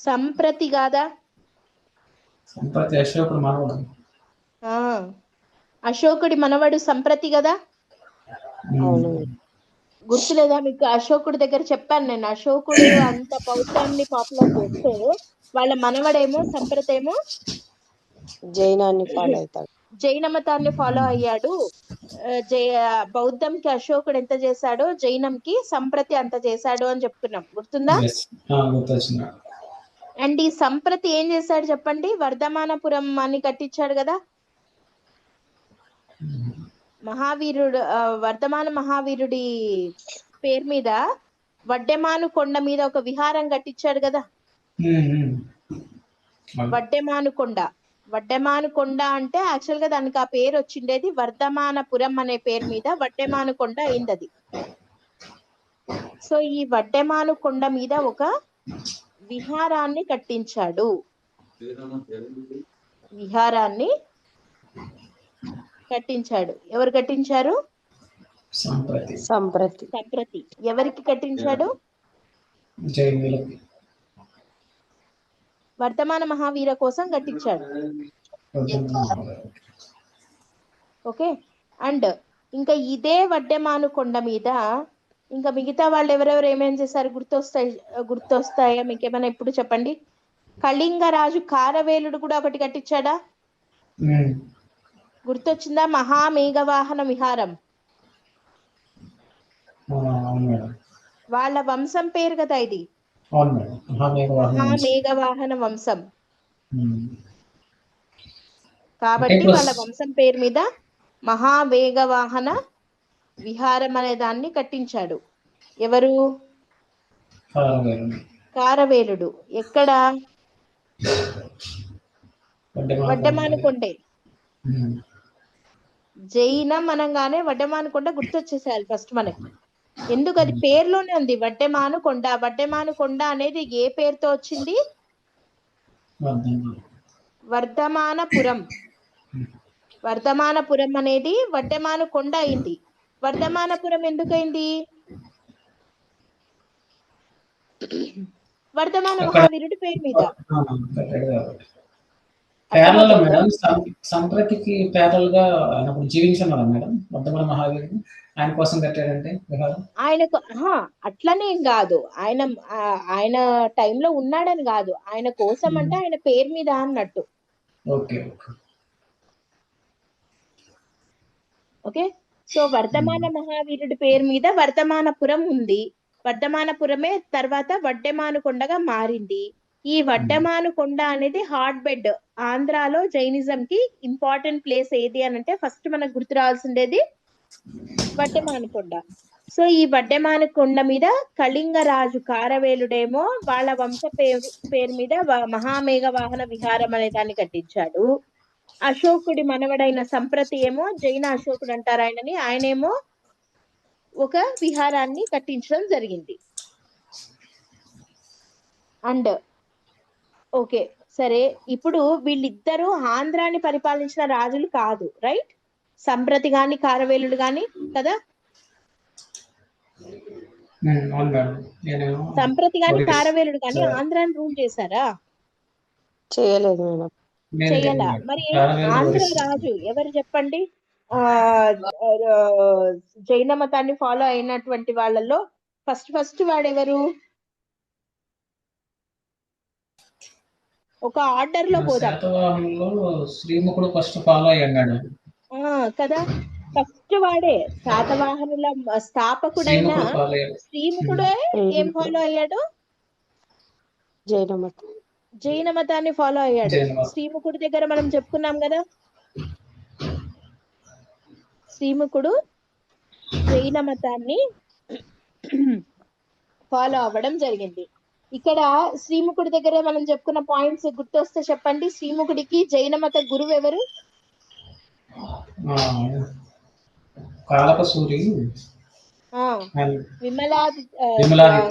సంప్రతి కాదా. అశోకుడి మనవడు సంప్రతి కదా. అవును. గుర్తులేదా మీకు. అశోకుడి దగ్గర చెప్పాను నేను, అశోకుడు అంత బౌద్ధాన్ని పాపులర్ చేస్తే వాళ్ళ మనవడేమో సంప్రతేమో జైనాన్ని ఫాలో అవుతాడు, జైన మతాన్ని ఫాలో అయ్యాడు. బౌద్ధంకి అశోకుడు ఎంత చేశాడో జైనంకి సంప్రతి అంత చేశాడు అని చెప్తున్నాం, గుర్తుందా. అండ్ ఈ సంప్రతి ఏం చేశాడు చెప్పండి. వర్ధమానపురం అని కట్టించాడు కదా. మహావీరుడు వర్ధమాన మహావీరుడి పేరు మీద వడ్డెమాను కొండ మీద ఒక విహారం కట్టించాడు కదా. వడ్డెమాను కొండ అంటే యాక్చువల్ గా దానికి ఆ పేరు వచ్చిండేది వర్ధమానపురం అనే పేరు మీద వడ్డెమాను కొండ అయింది అది. సో ఈ వడ్డెమాను కొండ మీద ఒక విహారాన్ని కట్టించాడు. ఎవరు కట్టించారు. సంప్రతి ఎవరికి కట్టించాడు. వర్ధమాన మహావీర కోసం కట్టించాడు. ఓకే, అండ్ ఇంకా ఇదే వడ్డెమాను కొండ మీద ఇంకా మిగతా వాళ్ళు ఎవరెవరు ఏమేం చేశారు గుర్తొస్తాయా మీకు ఏమైనా ఇప్పుడు చెప్పండి. కళింగరాజు కారవేలుడు కూడా ఒకటి కట్టించాడా. గుర్తొచ్చిందా. మహామేఘవాహన విహారం వాళ్ళ వంశం పేరు కదా ఇది, మహామేఘవాహన వంశం. కాబట్టి వాళ్ళ వంశం పేరు మీద మహావేగవాహన విహారం అనే దాన్ని కట్టించాడు. ఎవరు. కారవేలుడు. ఎక్కడ. వడ్డమానుకొండే. జైనం అనగానే వడ్డమానుకొండ గుర్తొచ్చేసేయాలి ఫస్ట్ మనకి. ఎందుకు అది పేర్లోనే ఉంది వడ్డెమానుకొండ. వడ్డెమానుకొండ అనేది ఏ పేరుతో వచ్చింది. వర్ధమానపురం. వర్ధమానపురం అనేది వడ్డెమానుకొండ అయింది. వర్ధమానపురం ఎందుకైంది. వర్ధమాన మహావీరుడి పేరు మీద. సంప్రతికి ప్యారల్ గా జీవించున్నారా మేడం వర్ధమాన మహావీరుడు. ఆయన కోసం కట్టాడంటే ఆయనకు అట్లనే కాదు, ఆయన టైంలో ఉన్నాడని కాదు, ఆయన కోసం అంటే ఆయన పేరు మీద అన్నట్టు. ఓకే, సో వర్ధమాన మహావీరుడి పేరు మీద వర్ధమానపురం ఉంది. వర్ధమానపురమే తర్వాత వడ్డెమానుకొండగా మారింది. ఈ వడ్డెమానుకొండ అనేది హాట్ బెడ్. ఆంధ్రాలో జైనిజం కి ఇంపార్టెంట్ ప్లేస్ ఏది అని అంటే ఫస్ట్ మనకు గుర్తు రావాల్సిండేది వడ్డెమానుకొండ. సో ఈ వడ్డెమాన కొండ మీద కళింగరాజు కారవేలుడేమో వాళ్ళ వంశ పేరు మీద మహామేఘ వాహన విహారం అనే దాన్ని కట్టించాడు. అశోకుడి మనవడైన సంప్రతి ఏమో జైన అశోకుడు అంటారు ఆయనని, ఆయనేమో ఒక విహారాన్ని కట్టించడం జరిగింది. అండ్ ఓకే సరే, ఇప్పుడు వీళ్ళిద్దరూ ఆంధ్రాని పరిపాలించిన రాజులు కాదు, రైట్? సంప్రతి గాని కారవేలుడు గాని కదా. సంప్రతి గాని కారవేలుడు గాని ఆంధ్రాని రూల్ చేశారా? చేయలేదు మేడం. చెయ్యాలా? మరి ఆంధ్ర రాజు ఎవరు చెప్పండి? జైన మతాన్ని ఫాలో అయినటువంటి వాళ్ళలో ఫస్ట్ వాడెవరు? ఒక ఆర్డర్ లో పోదాం. శ్రీముఖుడు ఫస్ట్ ఫాలో అయ్యాడు కదా. ఫస్ట్ వాడే శాతవాహనుల స్థాపకుడైన శ్రీముఖుడే ఏం ఫాలో అయ్యాడు? జైన మతాన్ని ఫాలో అయ్యాడు. శ్రీముఖుడి దగ్గర మనం చెప్పుకున్నాం కదా, శ్రీముఖుడు జైన మతాన్ని ఫాలో అవ్వడం జరిగింది. ఇక్కడ శ్రీముఖుడి దగ్గర మనం చెప్పుకున్న పాయింట్స్ గుర్తొస్తే చెప్పండి. శ్రీముఖుడికి జైన మత గురువు ఎవరు?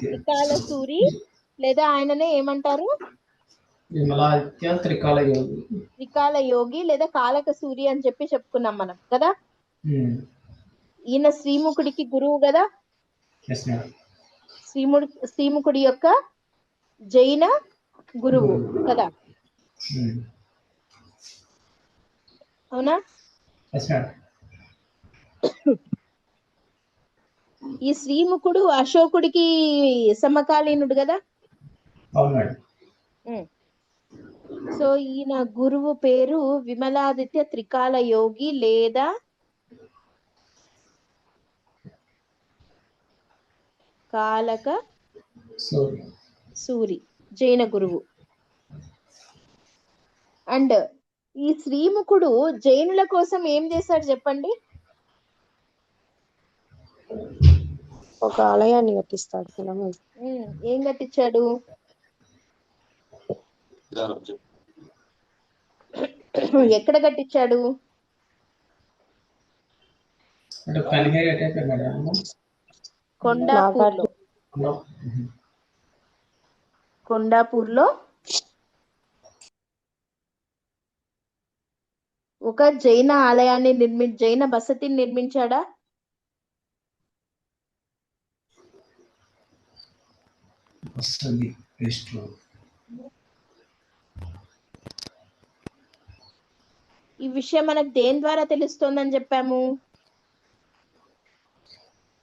త్రికాల సూరి, లేదా ఆయననే ఏమంటారు? త్రికాల యోగి లేదా కాలక సూరి అని చెప్పి చెప్పుకున్నాం మనం కదా. ఈయన శ్రీముఖుడికి గురువు కదా. శ్రీముఖుడి యొక్క జైన గురువు కదా, అవునా? ఈ శ్రీముఖుడు అశోకుడికి సమకాలీనుడు కదా. సో ఈయన గురువు పేరు విమలాదిత్య త్రికాల యోగి లేదా కాలక సూరి, జైన గురువు. అండ్ ఈ శ్రీముఖుడు జైనుల కోసం ఏం చేశాడు చెప్పండి? ఒక ఆలయాన్ని కట్టిస్తాడు. ఏం కట్టించాడు? ఎక్కడ కట్టించాడు? కొండాపూర్లో ఒక జైన ఆలయాన్ని జైన బసతిని నిర్మించాడా? ఈ విషయం మనకు దేని ద్వారా తెలుస్తోందని చెప్పాము?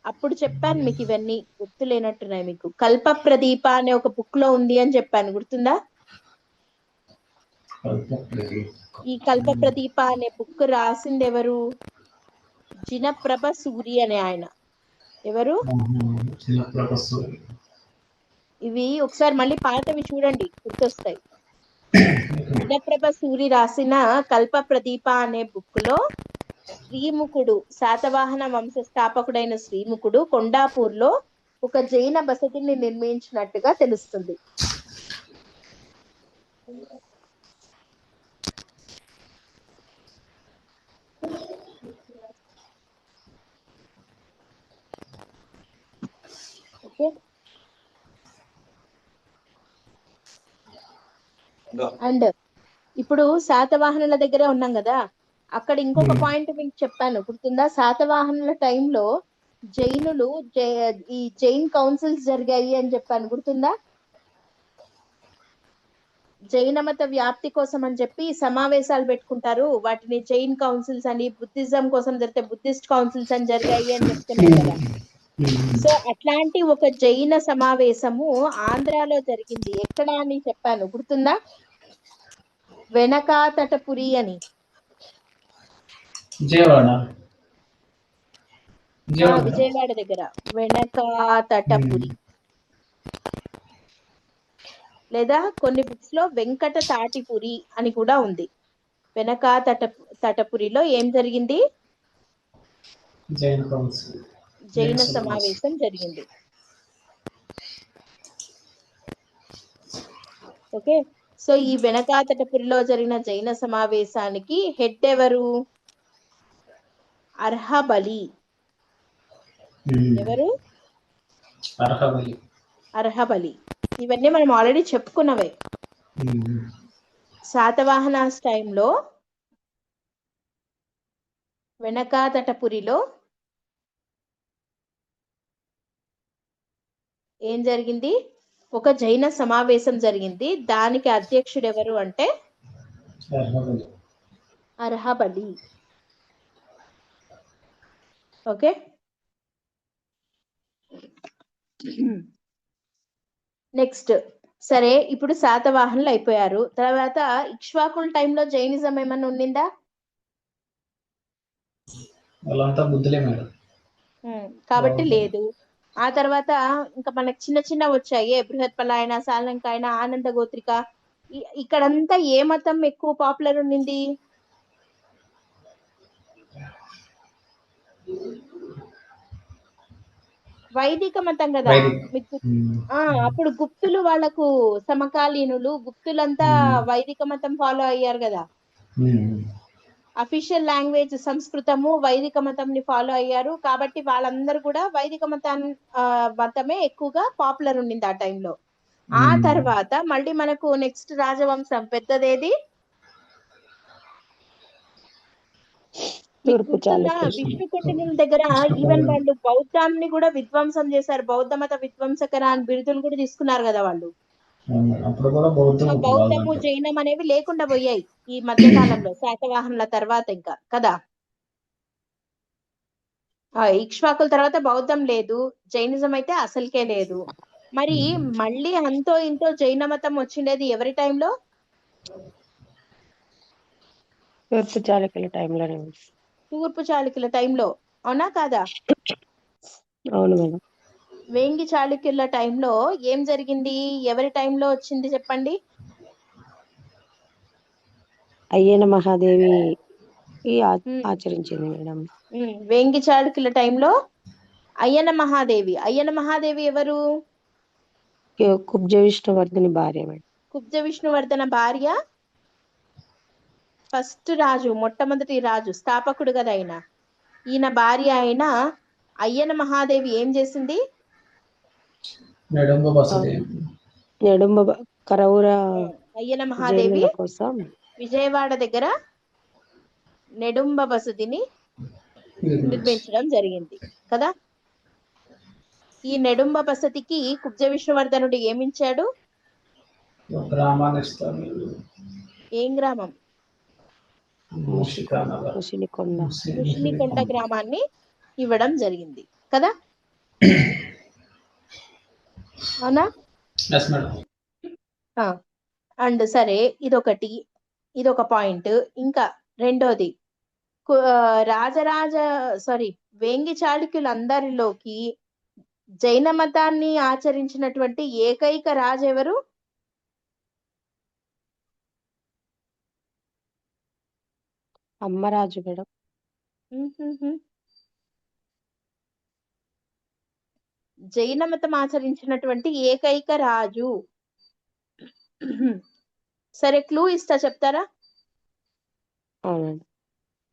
అప్పుడు చెప్పాను మీకు, ఇవన్నీ గుర్తులేనట్టున్నాయి మీకు. కల్ప ప్రదీప అనే ఒక బుక్ లో ఉంది అని చెప్పాను, గుర్తుందా? ఈ కల్ప ప్రదీప అనే బుక్ రాసింది ఎవరు? జినప్రభ సూరి అనే ఆయన. ఎవరు? ఇవి ఒకసారి మళ్ళీ పాతవి చూడండి, గుర్తొస్తాయి. జినప్రభ సూరి రాసిన కల్ప ప్రదీప అనే బుక్ లో శ్రీముఖుడు, శాతవాహన వంశ స్థాపకుడైన శ్రీముఖుడు కొండాపూర్ లో ఒక జైన బసతిని నిర్మించినట్టుగా తెలుస్తుంది. ఓకే. అండ్ ఇప్పుడు శాతవాహనుల దగ్గర ఉన్నాం కదా, అక్కడ ఇంకొక పాయింట్ మీకు చెప్పాను, గుర్తుందా? శాతవాహనుల టైంలో జైనులు ఈ జైన్ కౌన్సిల్స్ జరిగాయి అని చెప్పాను, గుర్తుందా? జైన మత వ్యాప్తి కోసం అని చెప్పి సమావేశాలు పెట్టుకుంటారు, వాటిని జైన్ కౌన్సిల్స్ అని. బుద్ధిజం కోసం జరిగితే బుద్ధిస్ట్ కౌన్సిల్స్ అని జరిగాయి అని చెప్తున్నాం కదా. సో అట్లాంటి ఒక జైన సమావేశము ఆంధ్రాలో జరిగింది. ఎక్కడ అని చెప్పాను, గుర్తుందా? వెనకాతటపురి అని. విజయవాడ దగ్గర వెనకాతటపురి, లేదా కొన్ని బుక్స్ లో వెంకట తాటిపురి అని కూడా ఉంది. తటపురిలో ఏం జరిగింది? జైన సమావేశం జరిగింది. ఓకే, సో ఈ వెనకాతటపురిలో జరిగిన జైన సమావేశానికి హెడ్ ఎవరు? అర్హబలి. ఎవరు? అర్హబలి. ఇవన్నీ మనం ఆల్రెడీ చెప్పుకున్నవే. శాతవాహనాస్ టైంలో వెనకాతటపురిలో ఏం జరిగింది? ఒక జైన సమావేశం జరిగింది. దానికి అధ్యక్షుడు ఎవరు అంటే అర్హబలి. Okay, next. సరే, ఇప్పుడు శాతవాహనులు అయిపోయారు. తర్వాత ఇక్ష్వాకుల టైంలో జైనిజం ఏమన్నా ఉండిందా? వాళ్ళంతా బుద్ధులే మేడం. కాబట్టి లేదు. ఆ తర్వాత ఇంకా మనకి చిన్న చిన్న వచ్చాయి, బృహత్పలాయన, సాలంకాయన, ఆనంద గోత్రిక. ఇక్కడంతా ఏ మతం ఎక్కువ పాపులర్ ఉండింది? వైదిక మతం కదా. మీకు అప్పుడు గుప్తులు వాళ్ళకు సమకాలీనులు. గుప్తులంతా వైదిక మతం ఫాలో అయ్యారు కదా. అఫీషియల్ లాంగ్వేజ్ సంస్కృతము, వైదిక మతంని ఫాలో అయ్యారు. కాబట్టి వాళ్ళందరూ కూడా వైదిక మతమే ఎక్కువగా పాపులర్ ఉండింది ఆ టైంలో. ఆ తర్వాత మళ్ళీ మనకు నెక్స్ట్ రాజవంశం పెద్దదేది? విష్ణుకుండినుల దగ్గర ఈవెన్ వాళ్ళు బౌద్ధాన్ని కూడా విధ్వంసం చేశారు. బౌద్ధ మత విధ్వంసకర అని బిరుదులు కూడా తీసుకున్నారు కదా వాళ్ళు. బౌద్ధము, జైనం అనేవి లేకుండా పోయాయి ఈ మధ్య కాలంలో, శాతవాహనుల తర్వాత ఇంకా కదా. ఇక్ష్వాకుల తర్వాత బౌద్ధం లేదు, జైనిజం అయితే అసలుకే లేదు. మరి మళ్ళీ అంతో ఇంతో జైన మతం వచ్చిండేది ఎవరి టైంలో? తూర్పు చాళుక్యుల టైంలోనే. తూర్పు చాళుక్యుల టైంలో, అవునా కాదా? అవును మేడం. వేంగి చాళుక్యుల టైంలో ఏం జరిగింది? ఎవరి టైంలో వచ్చింది చెప్పండి? అయ్యన మహాదేవి ఆచరించింది మేడం. వేంగి చాళుక్యుల టైంలో అయ్యన మహాదేవి. అయ్యన మహాదేవి ఎవరు? కుబ్జ విష్ణువర్ధని భార్య మేడం. కుబ్జ విష్ణువర్ధన భార్య. ఫస్ట్ రాజు, మొట్టమొదటి రాజు, స్థాపకుడు కదా ఆయన. ఈయన భార్య అయిన అయ్యన మహాదేవి ఏం చేసింది? కరవుర అయ్యన మహాదేవి కోసం విజయవాడ దగ్గర నెడుంబ బసదిని నిర్మించడం జరిగింది కదా. ఈ నెడుంబ బసతికి కుబ్జ విష్ణువర్ధనుడు ఏమిచ్చాడు? ఏం గ్రామం? ముషినికొండ గ్రామాన్ని ఇవ్వడం జరిగింది కదా. అవునా? అండ్ సరే, ఇదొక పాయింట్. ఇంకా రెండోది, వేంగి చాళుక్యులందరిలోకి జైన మతాన్ని ఆచరించినటువంటి ఏకైక రాజు ఎవరు? అమ్మరాజు మేడం. జైన మతం ఆచరించినటువంటి ఏకైక రాజు. సరే, క్లూ ఇస్తా, చెప్తారా?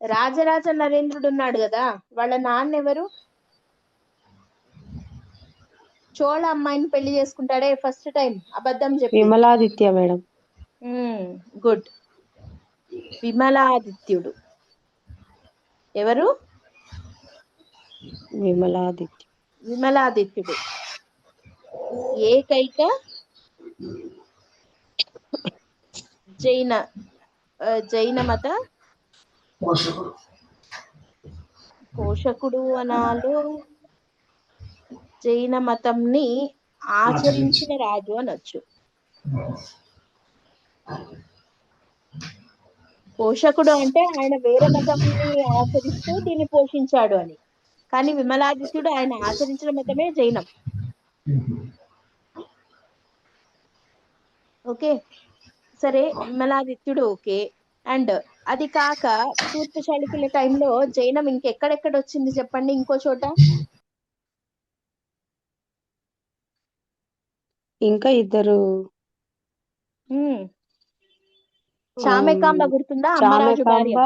రాజరాజ నరేంద్రుడు ఉన్నాడు కదా, వాళ్ళ నాన్న ఎవరు? చోళ అమ్మాయిని పెళ్లి చేసుకుంటాడే ఫస్ట్ టైం, అబద్ధం చెప్పి. విమలాదిత్య మేడం. గుడ్. విమలాదిత్యుడు. ఎవరు? విమలాదిత్యుడు ఏకైక జైన మత పోషకుడు అనాలో, జైన మతంని ఆచరించిన రాజు అనొచ్చు. పోషకుడు అంటే ఆయన వేరే మతంని ఆచరిస్తూ దీన్ని పోషించాడు అని. కానీ విమలాదిత్యుడు ఆయన ఆచరించిన మతమే జైనం. ఓకే, సరే, విమలాదిత్యుడు ఓకే. అండ్ అది కాక తూర్పు చాళుక్యుల టైంలో జైనం ఇంకెక్కడెక్కడ వచ్చింది చెప్పండి? ఇంకో చోట ఇంకా ఇద్దరు ఉమ్. ఆ, చామెకాంబ గుర్తుందా? అమ్మరాజు భార్య చామకాంబ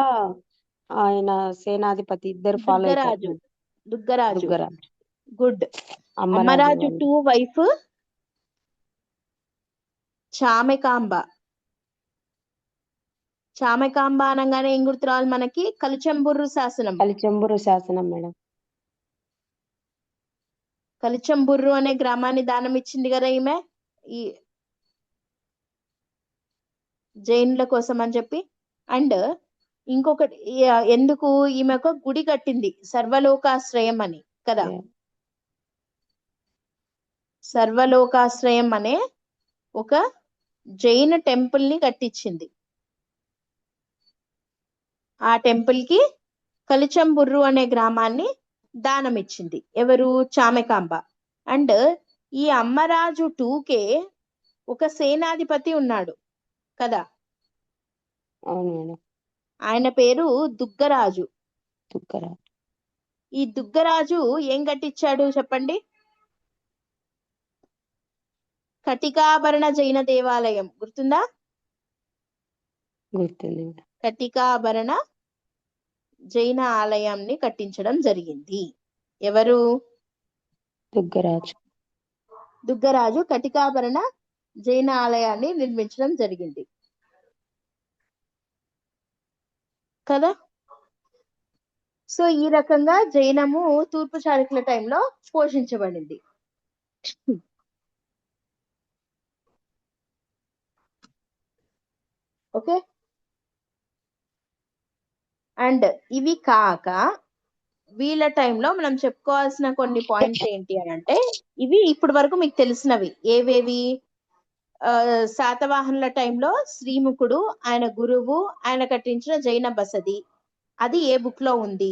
ఆయన సేనాధిపతి ఇద్దరు ఫాలో అవుతారు దుగ్గరాజు. మేడం. దుగ్గరాజు. దుగ్గరాజు గుడ్. అమ్మరాజు అమ్మరాజు వాళ్ళు 2 వైఫ్ చామెకాంబ. చామెకాంబ అనగానే ఏం గుర్తు రావాలి మనకి? కలిచెంబుర్రు శాసనం. కలిచెంబురు శాసనం మేడం. కలిచెంబుర్రు అనే గ్రామాన్ని దానం ఇచ్చింది కదా ఈమె, ఈ జైనుల కోసం అని చెప్పి. అండ్ ఇంకొకటి ఎందుకు ఈమె ఒక గుడి కట్టింది, సర్వలోకాశ్రయం అని కదా. సర్వలోకాశ్రయం అనే ఒక జైన టెంపుల్ ని కట్టించింది. ఆ టెంపుల్ కి కలిచెంబుర్రు అనే గ్రామాన్ని దానం ఇచ్చింది. ఎవరు? చామెకాంబ. అండ్ ఈ అమ్మరాజు 2కే ఒక సేనాధిపతి ఉన్నాడు కదా, అవును మేడం. ఆయన పేరు దుగ్గరాజు. దుగ్గరాజు ఈ దుగ్గరాజు ఏం కట్టించాడు చెప్పండి? కటికాభరణ జైన దేవాలయం గుర్తుందా? గుర్తుంది మేడం. కటికాభరణ జైన ఆలయాన్ని కట్టించడం జరిగింది. ఎవరు? దుగ్గరాజు దుగ్గరాజు కటికాభరణ జైన ఆలయాన్ని నిర్మించడం జరిగింది కదా. సో ఈ రకంగా జైనము తూర్పు చాళుక్యుల టైంలో పోషించబడింది. ఓకే. అండ్ ఇవి కాక వీళ్ళ టైంలో మనం చెప్పుకోవాల్సిన కొన్ని పాయింట్స్ ఏంటి అని అంటే, ఇవి ఇప్పటి వరకు మీకు తెలిసినవి. ఏవేవి? శాతవాహనుల టైంలో శ్రీముఖుడు, ఆయన గురువు, ఆయన కట్టించిన జైన బసది, అది ఏ బుక్ లో ఉంది.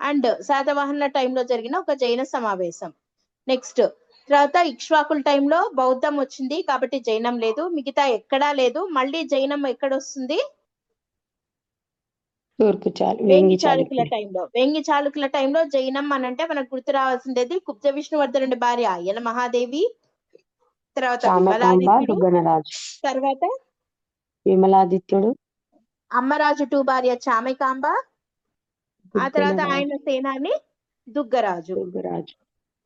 అండ్ శాతవాహనుల టైంలో జరిగిన ఒక జైన సమావేశం. నెక్స్ట్ తర్వాత ఇక్ష్వాకుల టైంలో బౌద్ధం వచ్చింది కాబట్టి జైనం లేదు, మిగతా ఎక్కడా లేదు. మళ్ళీ జైనం ఎక్కడొస్తుంది? తూర్పు వేంగి చాళుక్యుల టైంలో. వేంగి చాళుక్యుల టైంలో జైనం అనంటే మనకు గుర్తు రావాల్సిందేది కుబ్జ విష్ణువర్ధనుడి భార్య అయ్యన మహాదేవి, తర్వాత చామకాంబ, విమలాదిత్యుడు, దుగ్గనరాజు, తర్వాత విమలాదిత్యుడు, అమ్మరాజు 2 భార్య చామెకాంబ, ఆ తర్వాత దుగ్గనరాజు, ఆయన సేనాని దుగ్గరాజు. దుగ్గరాజు.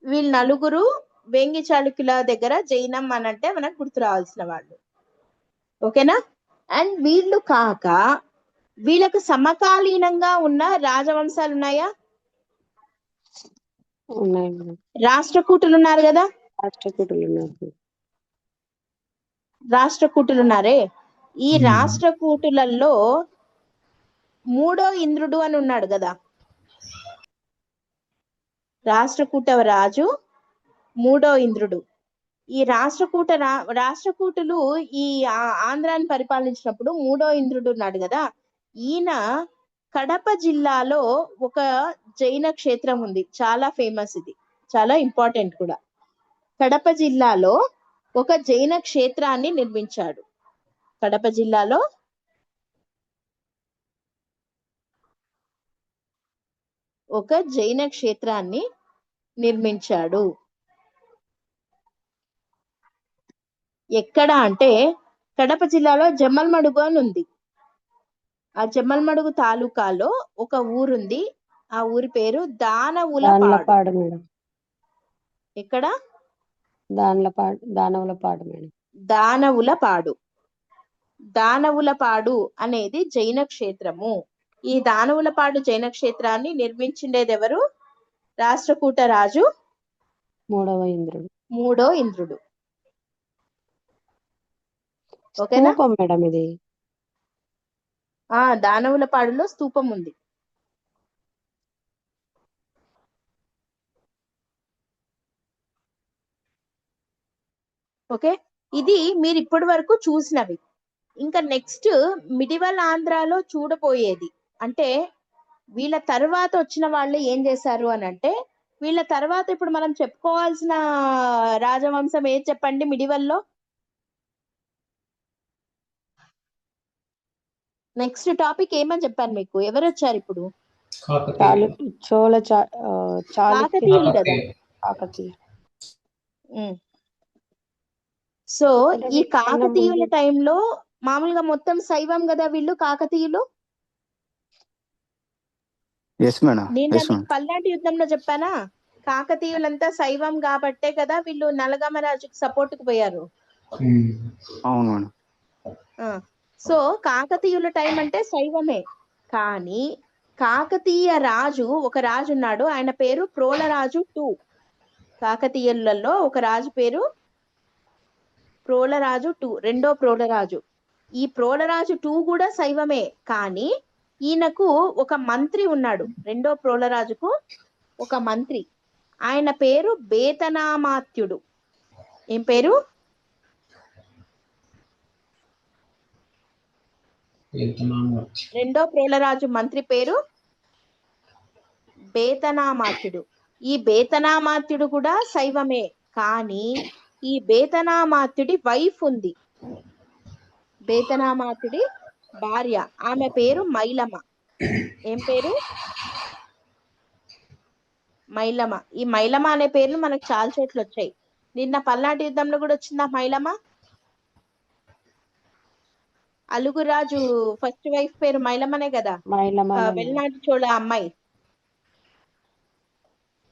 వీళ్ళు నలుగురు వేంగి చాళుక్యుల దగ్గర జైనం అనంటే మనకు గుర్తు రావాల్సిన వాళ్ళు. ఓకేనా. అండ్ వీళ్ళు కాక వీళ్ళకు సమకాలీనంగా ఉన్న రాజవంశాలు ఉన్నాయా? ఉన్నాయి మేడం. రాష్ట్రకూటులు ఉన్నారు కదా. రాష్ట్రకూటులు ఉన్నారు. రాష్ట్రకూటులు ఉన్నారే, ఈ రాష్ట్రకూటులలో 3వ ఇంద్రుడు అని ఉన్నాడు కదా. రాష్ట్రకూట రాజు 3వ ఇంద్రుడు. ఈ రాష్ట్రకూటులు ఈ ఆంధ్రాన్ని పరిపాలించినప్పుడు 3వ ఇంద్రుడు ఉన్నాడు కదా. ఈయన కడప జిల్లాలో ఒక జైన క్షేత్రం ఉంది, చాలా ఫేమస్, ఇది చాలా ఇంపార్టెంట్ కూడా. కడప జిల్లాలో ఒక జైన క్షేత్రాన్ని నిర్మించాడు. కడప జిల్లాలో ఒక జైన క్షేత్రాన్ని నిర్మించాడు. ఎక్కడ అంటే కడప జిల్లాలో జమ్మలమడుగు అని ఉంది. ఆ జమ్మలమడుగు తాలూకాలో ఒక ఊరుంది, ఆ ఊరి పేరు దానవులపాడు. మేడం. ఎక్కడ? దానవులపాడు మేడం. దానవులపాడు. దానవులపాడు అనేది జైన క్షేత్రము. ఈ దానవులపాడు జైన క్షేత్రాన్ని నిర్మించిండేది ఎవరు? రాష్ట్రకూట రాజు 3వ ఇంద్రుడు. ఓకేనా. స్తూపం మేడం ఇది. దానవులపాడులో స్తూపం ఉంది. ఓకే. ఇది మీరు ఇప్పటి వరకు చూసినవి. ఇంకా నెక్స్ట్ మిడివల్ ఆంధ్రాలో చూడబోయేది అంటే వీళ్ళ తర్వాత వచ్చిన వాళ్ళు ఏం చేశారు అని అంటే, వీళ్ళ తర్వాత ఇప్పుడు మనం చెప్పుకోవాల్సిన రాజవంశం ఏది చెప్పండి మిడివల్లో? నెక్స్ట్ టాపిక్ ఏమని చెప్పాను మీకు? ఎవరు వచ్చారు ఇప్పుడు? కాకతీయులు కదా. సో అంటే ఈ వీటికన్నా కాకతీయుల ముందు టైంలో మామూలుగా మొత్తం శైవం కదా వీళ్ళు కాకతీయులు. ఎస్ మేడం, నేను ఎస్ మీకు మేడం. పల్నాటి యుద్ధంలో చెప్పానా, కాకతీయులంతా శైవం కాబట్టే కదా వీళ్ళు నలగామరాజుకి సపోర్ట్ కు పోయారు. అవును మేడం. సో కాకతీయుల టైం అంటే శైవమే. కానీ కాకతీయ రాజు ఒక రాజు ఉన్నాడు, ఆయన పేరు ప్రోలరాజు 2. కాకతీయులలో ఒక రాజు పేరు ప్రోలరాజు 2, రెండో ప్రోలరాజు. ఈ ప్రోలరాజు 2 కూడా శైవమే. కానీ ఈయనకు ఒక మంత్రి ఉన్నాడు, రెండో ప్రోలరాజుకు ఒక మంత్రి, ఆయన పేరు బేతనామాత్యుడు. ఏం పేరు? రెండో ప్రోలరాజు మంత్రి పేరు బేతనామాత్యుడు. ఈ బేతనామాత్యుడు కూడా శైవమే. కానీ ఈ బేతనామాత్యుడి వైఫ్ ఉంది, బేతనామాత్యుడి భార్య, ఆమె పేరు మైలమ. ఏం పేరు? మైలమ. ఈ మైలమ అనే పేర్లు మనకు చాలా చోట్ల వచ్చాయి. నిన్న పల్నాటి యుద్ధంలో కూడా వచ్చిందా మైలమ? అలుగురాజు ఫస్ట్ వైఫ్ పేరు మైలమనే కదా, వెల్నాటి చోళ అమ్మాయి.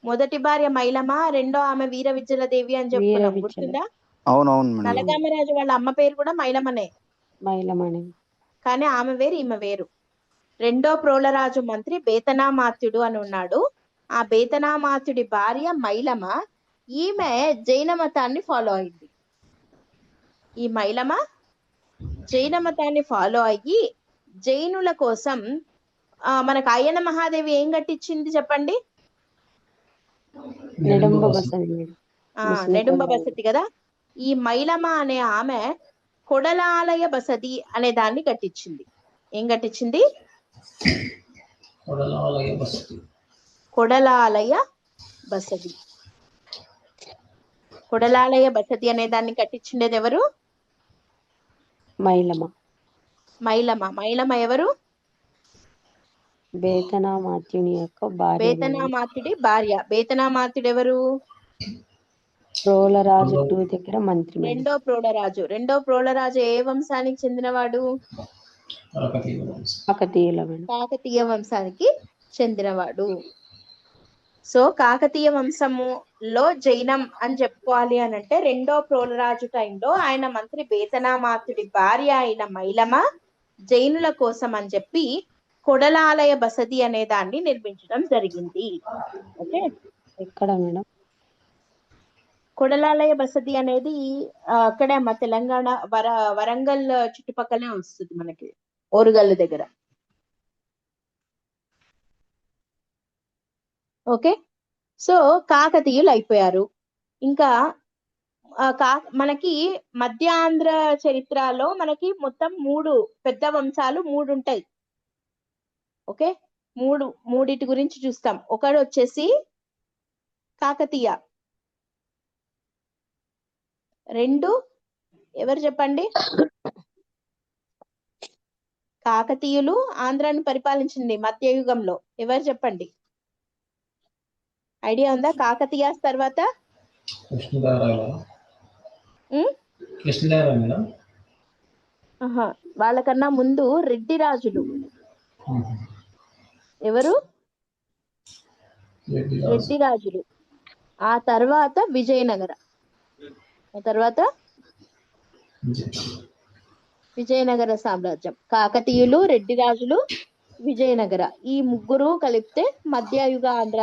మొదటి భార్య మైలమ, రెండో ఆమె వీర విజయదేవి అని చెప్పుకున్నాం, గుర్తుందా? అవునవును మేడం. నలగామరాజు వాళ్ళ అమ్మ పేరు కూడా మైలమనే, మైలమణి. కానీ ఆమె వేరు ఈమె వేరు. రెండో ప్రోలరాజు మంత్రి బేతనామాత్యుడు అని ఉన్నాడు. ఆ బేతనామాత్యుడి భార్య మైలమ, ఈమె జైన మతాన్ని ఫాలో అయింది. ఈ మైలమ జైన మతాన్ని ఫాలో అయ్యి జైనుల కోసం మనకు అయ్యన మహాదేవి ఏం కట్టించింది చెప్పండి? నెడుంబ బసది. నెడుంబ బసతి కదా. ఈ మైలమ అనే ఆమె కొడలాలయ బసది అనే దాన్ని కట్టించింది. ఏం కట్టించింది? కొడలాలయ బసది. కొడలాలయ బసది అనే దాన్ని కట్టించిండేది ఎవరు? మైలమ. మైలమ. మైలమ ఎవరు? బేతనామాత్యుని యొక్క భార్య. బేతనామాత్యుడి భార్య. బేతనామాత్యుడు ఎవరు? ప్రోలరాజు 2 దగ్గర మంత్రి. రెండో ప్రోలరాజు. రెండో ప్రోలరాజు ఏ వంశానికి చెందినవాడు? కాకతీయ వంశానికి చెందినవాడు. సో కాకతీయ వంశములో జైనం అని చెప్పుకోవాలి అని అంటే రెండో ప్రోలరాజు టైంలో ఆయన మంత్రి బేతనామాత్యుడి భార్య అయిన మైలమ జైనుల కోసం అని చెప్పి కొడలాలయ బసది అనే దాన్ని నిర్మించడం జరిగింది. ఓకే, ఎక్కడ మేడం? కొడలాలయ బసది అనేది అక్కడే అమ్మ, తెలంగాణ వరంగల్ చుట్టుపక్కలే వస్తుంది మనకి, ఓరుగల్లు దగ్గర. ఓకే, సో కాకతీయులు అయిపోయారు. ఇంకా మనకి మధ్యాంధ్ర చరిత్రలో మనకి మొత్తం 3 పెద్ద వంశాలు 3 ఉంటాయి. ఓకే, మూడిటి గురించి చూస్తాం. ఒకటి వచ్చేసి కాకతీయ, 2 ఎవరు చెప్పండి? కాకతీయులు ఆంధ్రాని పరిపాలించింది మధ్యయుగంలో, ఎవరు చెప్పండి? ఐడియా ఉందా? కాకతీయాస్ తర్వాత వాళ్ళకన్నా ముందు రెడ్డి రాజులు. ఎవరు? రెడ్డి రాజులు. ఆ తర్వాత విజయనగర. ఆ తర్వాత విజయనగర సామ్రాజ్యం. కాకతీయులు, రెడ్డి రాజులు, విజయనగర, ఈ 3 కలిపితే మధ్యయుగ ఆంధ్ర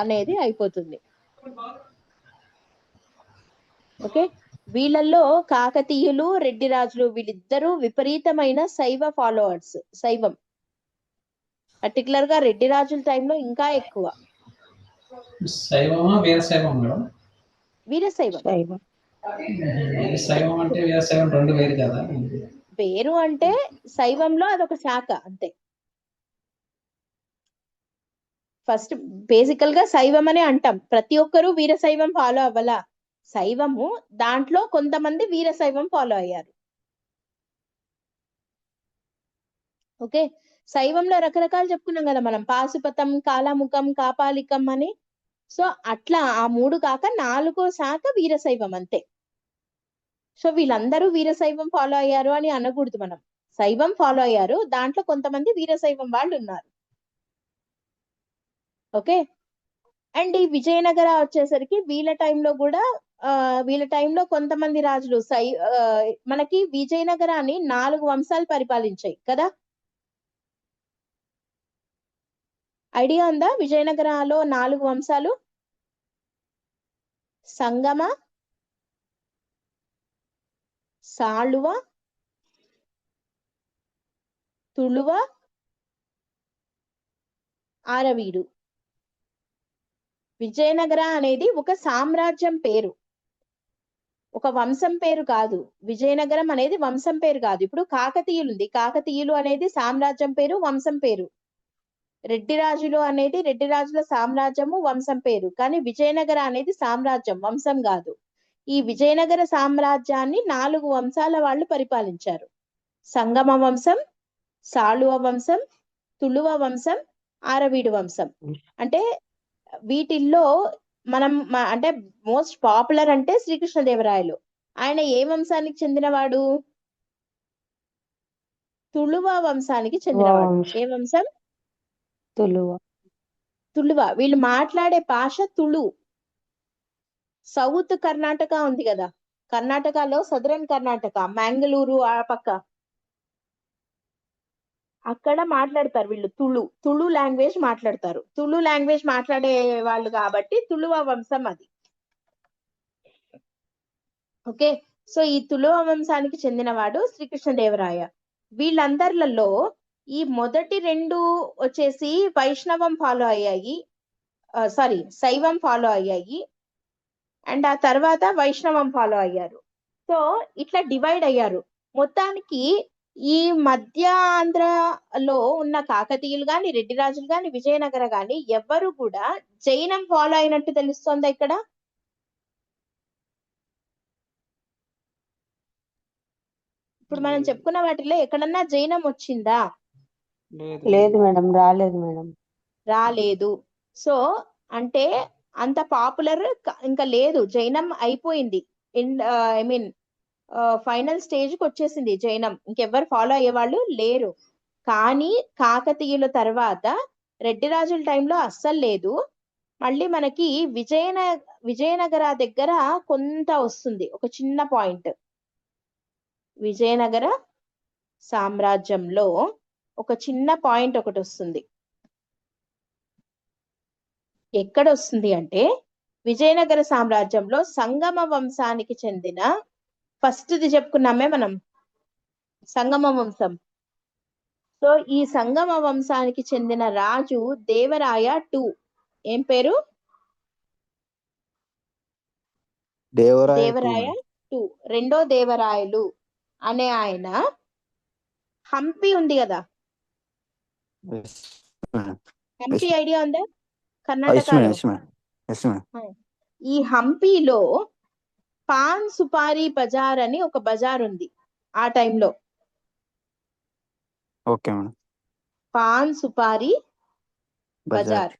అనేది అయిపోతుంది. ఓకే, వీళ్ళల్లో కాకతీయులు, రెడ్డి రాజులు వీళ్ళిద్దరూ విపరీతమైన శైవ ఫాలోవర్స్. శైవం పర్టికులర్ గా రెడ్డి రాజుల టైంలో ఇంకా ఎక్కువ. శైవమా వీరశైవం మేడం? వీరశైవం. శైవం అంటే వీరశైవం రెండు వేరు కదా? వేరు అంటే శైవంలో అదొక శాఖ అంతే. ఫస్ట్ బేసికల్ గా శైవం అనే అంటాం, ప్రతి ఒక్కరూ వీరశైవం ఫాలో అవ్వాలా. శైవము దాంట్లో కొంతమంది వీరశైవం ఫాలో అయ్యారు. ఓకే, శైవంలో రకరకాలు చెప్పుకున్నాం కదా మనం, పాశుపతం, కాలాముఖం, కాపాలికం అని. సో అట్లా ఆ 3 కాక 4వ శాఖ వీరశైవం అంతే. సో వీళ్ళందరూ వీరశైవం ఫాలో అయ్యారు అని అనకూడదు మనం. శైవం ఫాలో అయ్యారు, దాంట్లో కొంతమంది వీరశైవం వాళ్ళు ఉన్నారు. ఓకే. అండ్ ఈ విజయనగర వచ్చేసరికి వీళ్ళ టైంలో కూడా వీళ్ళ టైంలో కొంతమంది రాజులు మనకి విజయనగరాన్ని 4 వంశాలు పరిపాలించాయి కదా. ఐడియా ఉందా? విజయనగరంలో 4 వంశాలు: సంగమ, సాళువ, తుళువ, ఆరవీడు. విజయనగర అనేది ఒక సామ్రాజ్యం పేరు, ఒక వంశం పేరు కాదు. విజయనగరం అనేది వంశం పేరు కాదు. ఇప్పుడు కాకతీయులు ఉంది, కాకతీయులు అనేది సామ్రాజ్యం పేరు, వంశం పేరు. రెడ్డి రాజులు అనేది రెడ్డి రాజుల సామ్రాజ్యము, వంశం పేరు. కానీ విజయనగర అనేది సామ్రాజ్యం, వంశం కాదు. ఈ విజయనగర సామ్రాజ్యాన్ని 4 వంశాల వాళ్ళు పరిపాలించారు: సంగమ వంశం, సాళువ వంశం, తుళువ వంశం, ఆరవీడు వంశం. అంటే వీటిల్లో మనం అంటే మోస్ట్ పాపులర్ అంటే శ్రీకృష్ణదేవరాయలు. ఆయన ఏ వంశానికి చెందినవాడు? తుళువ వంశానికి చెందినవాడు. ఏ వంశం? తుళువ. వీళ్ళు మాట్లాడే భాష తుళు. సౌత్ కర్ణాటక ఉంది కదా, కర్ణాటకలో సదరన్ కర్ణాటక, మ్యాంగళూరు ఆ పక్క, అక్కడ మాట్లాడతారు వీళ్ళు తుళు లాంగ్వేజ్ మాట్లాడతారు. తుళు లాంగ్వేజ్ మాట్లాడే వాళ్ళు కాబట్టి తుళువ వంశం అది. ఓకే. సో ఈ తుళువ వంశానికి చెందినవాడు శ్రీకృష్ణదేవరాయ. వీళ్ళందరిలో ఈ మొదటి 2 వచ్చేసి వైష్ణవం ఫాలో అయ్యాయి, శైవం ఫాలో అయ్యాయి. అండ్ ఆ తర్వాత వైష్ణవం ఫాలో అయ్యారు. సో ఇట్లా డివైడ్ అయ్యారు. మొత్తానికి ఈ మధ్య ఆంధ్రలో ఉన్న కాకతీయులు గాని, రెడ్డి రాజులు గాని, విజయనగర గాని ఎవ్వరు కూడా జైనం ఫాలో అయినట్టు తెలుస్తోందా ఇక్కడ? ఇప్పుడు మనం చెప్పుకున్న వాటిలో ఎక్కడన్నా జైనం వచ్చిందా? లేదు మేడం, రాలేదు మేడం. రాలేదు. సో అంటే అంత పాపులర్ ఇంకా లేదు, జైనం అయిపోయింది. ఐ మీన్ ఫైనల్ స్టేజ్ కి వచ్చేసింది జైనం, ఇంకెవ్వరు ఫాలో అయ్యేవాళ్ళు లేరు. కానీ కాకతీయుల తర్వాత రెడ్డి రాజుల టైంలో అస్సలు లేదు. మళ్ళీ మనకి విజయనగర దగ్గర కొంత వస్తుంది, ఒక చిన్న పాయింట్. విజయనగర సామ్రాజ్యంలో ఒక చిన్న పాయింట్ ఒకటి వస్తుంది. ఎక్కడ వస్తుంది అంటే విజయనగర సామ్రాజ్యంలో సంగమ వంశానికి చెందిన ఫస్ట్ది చెప్పుకున్నామే మనం, సంగమ వంశం. సో ఈ సంగమ వంశానికి చెందిన రాజు దేవరాయ 2. ఏం పేరు? దేవరాయ 2. రెండో దేవరాయలు అనే ఆయన హంపి ఉంది కదా, హంపి ఐడియా ఉందా? కర్ణాటకలో. ఈ హంపిలో పాన్ సుపారీ బజార్ అని ఒక బజార్ ఉంది ఆ టైంలో. Okay madam. పాన్ సుపారీ బజార్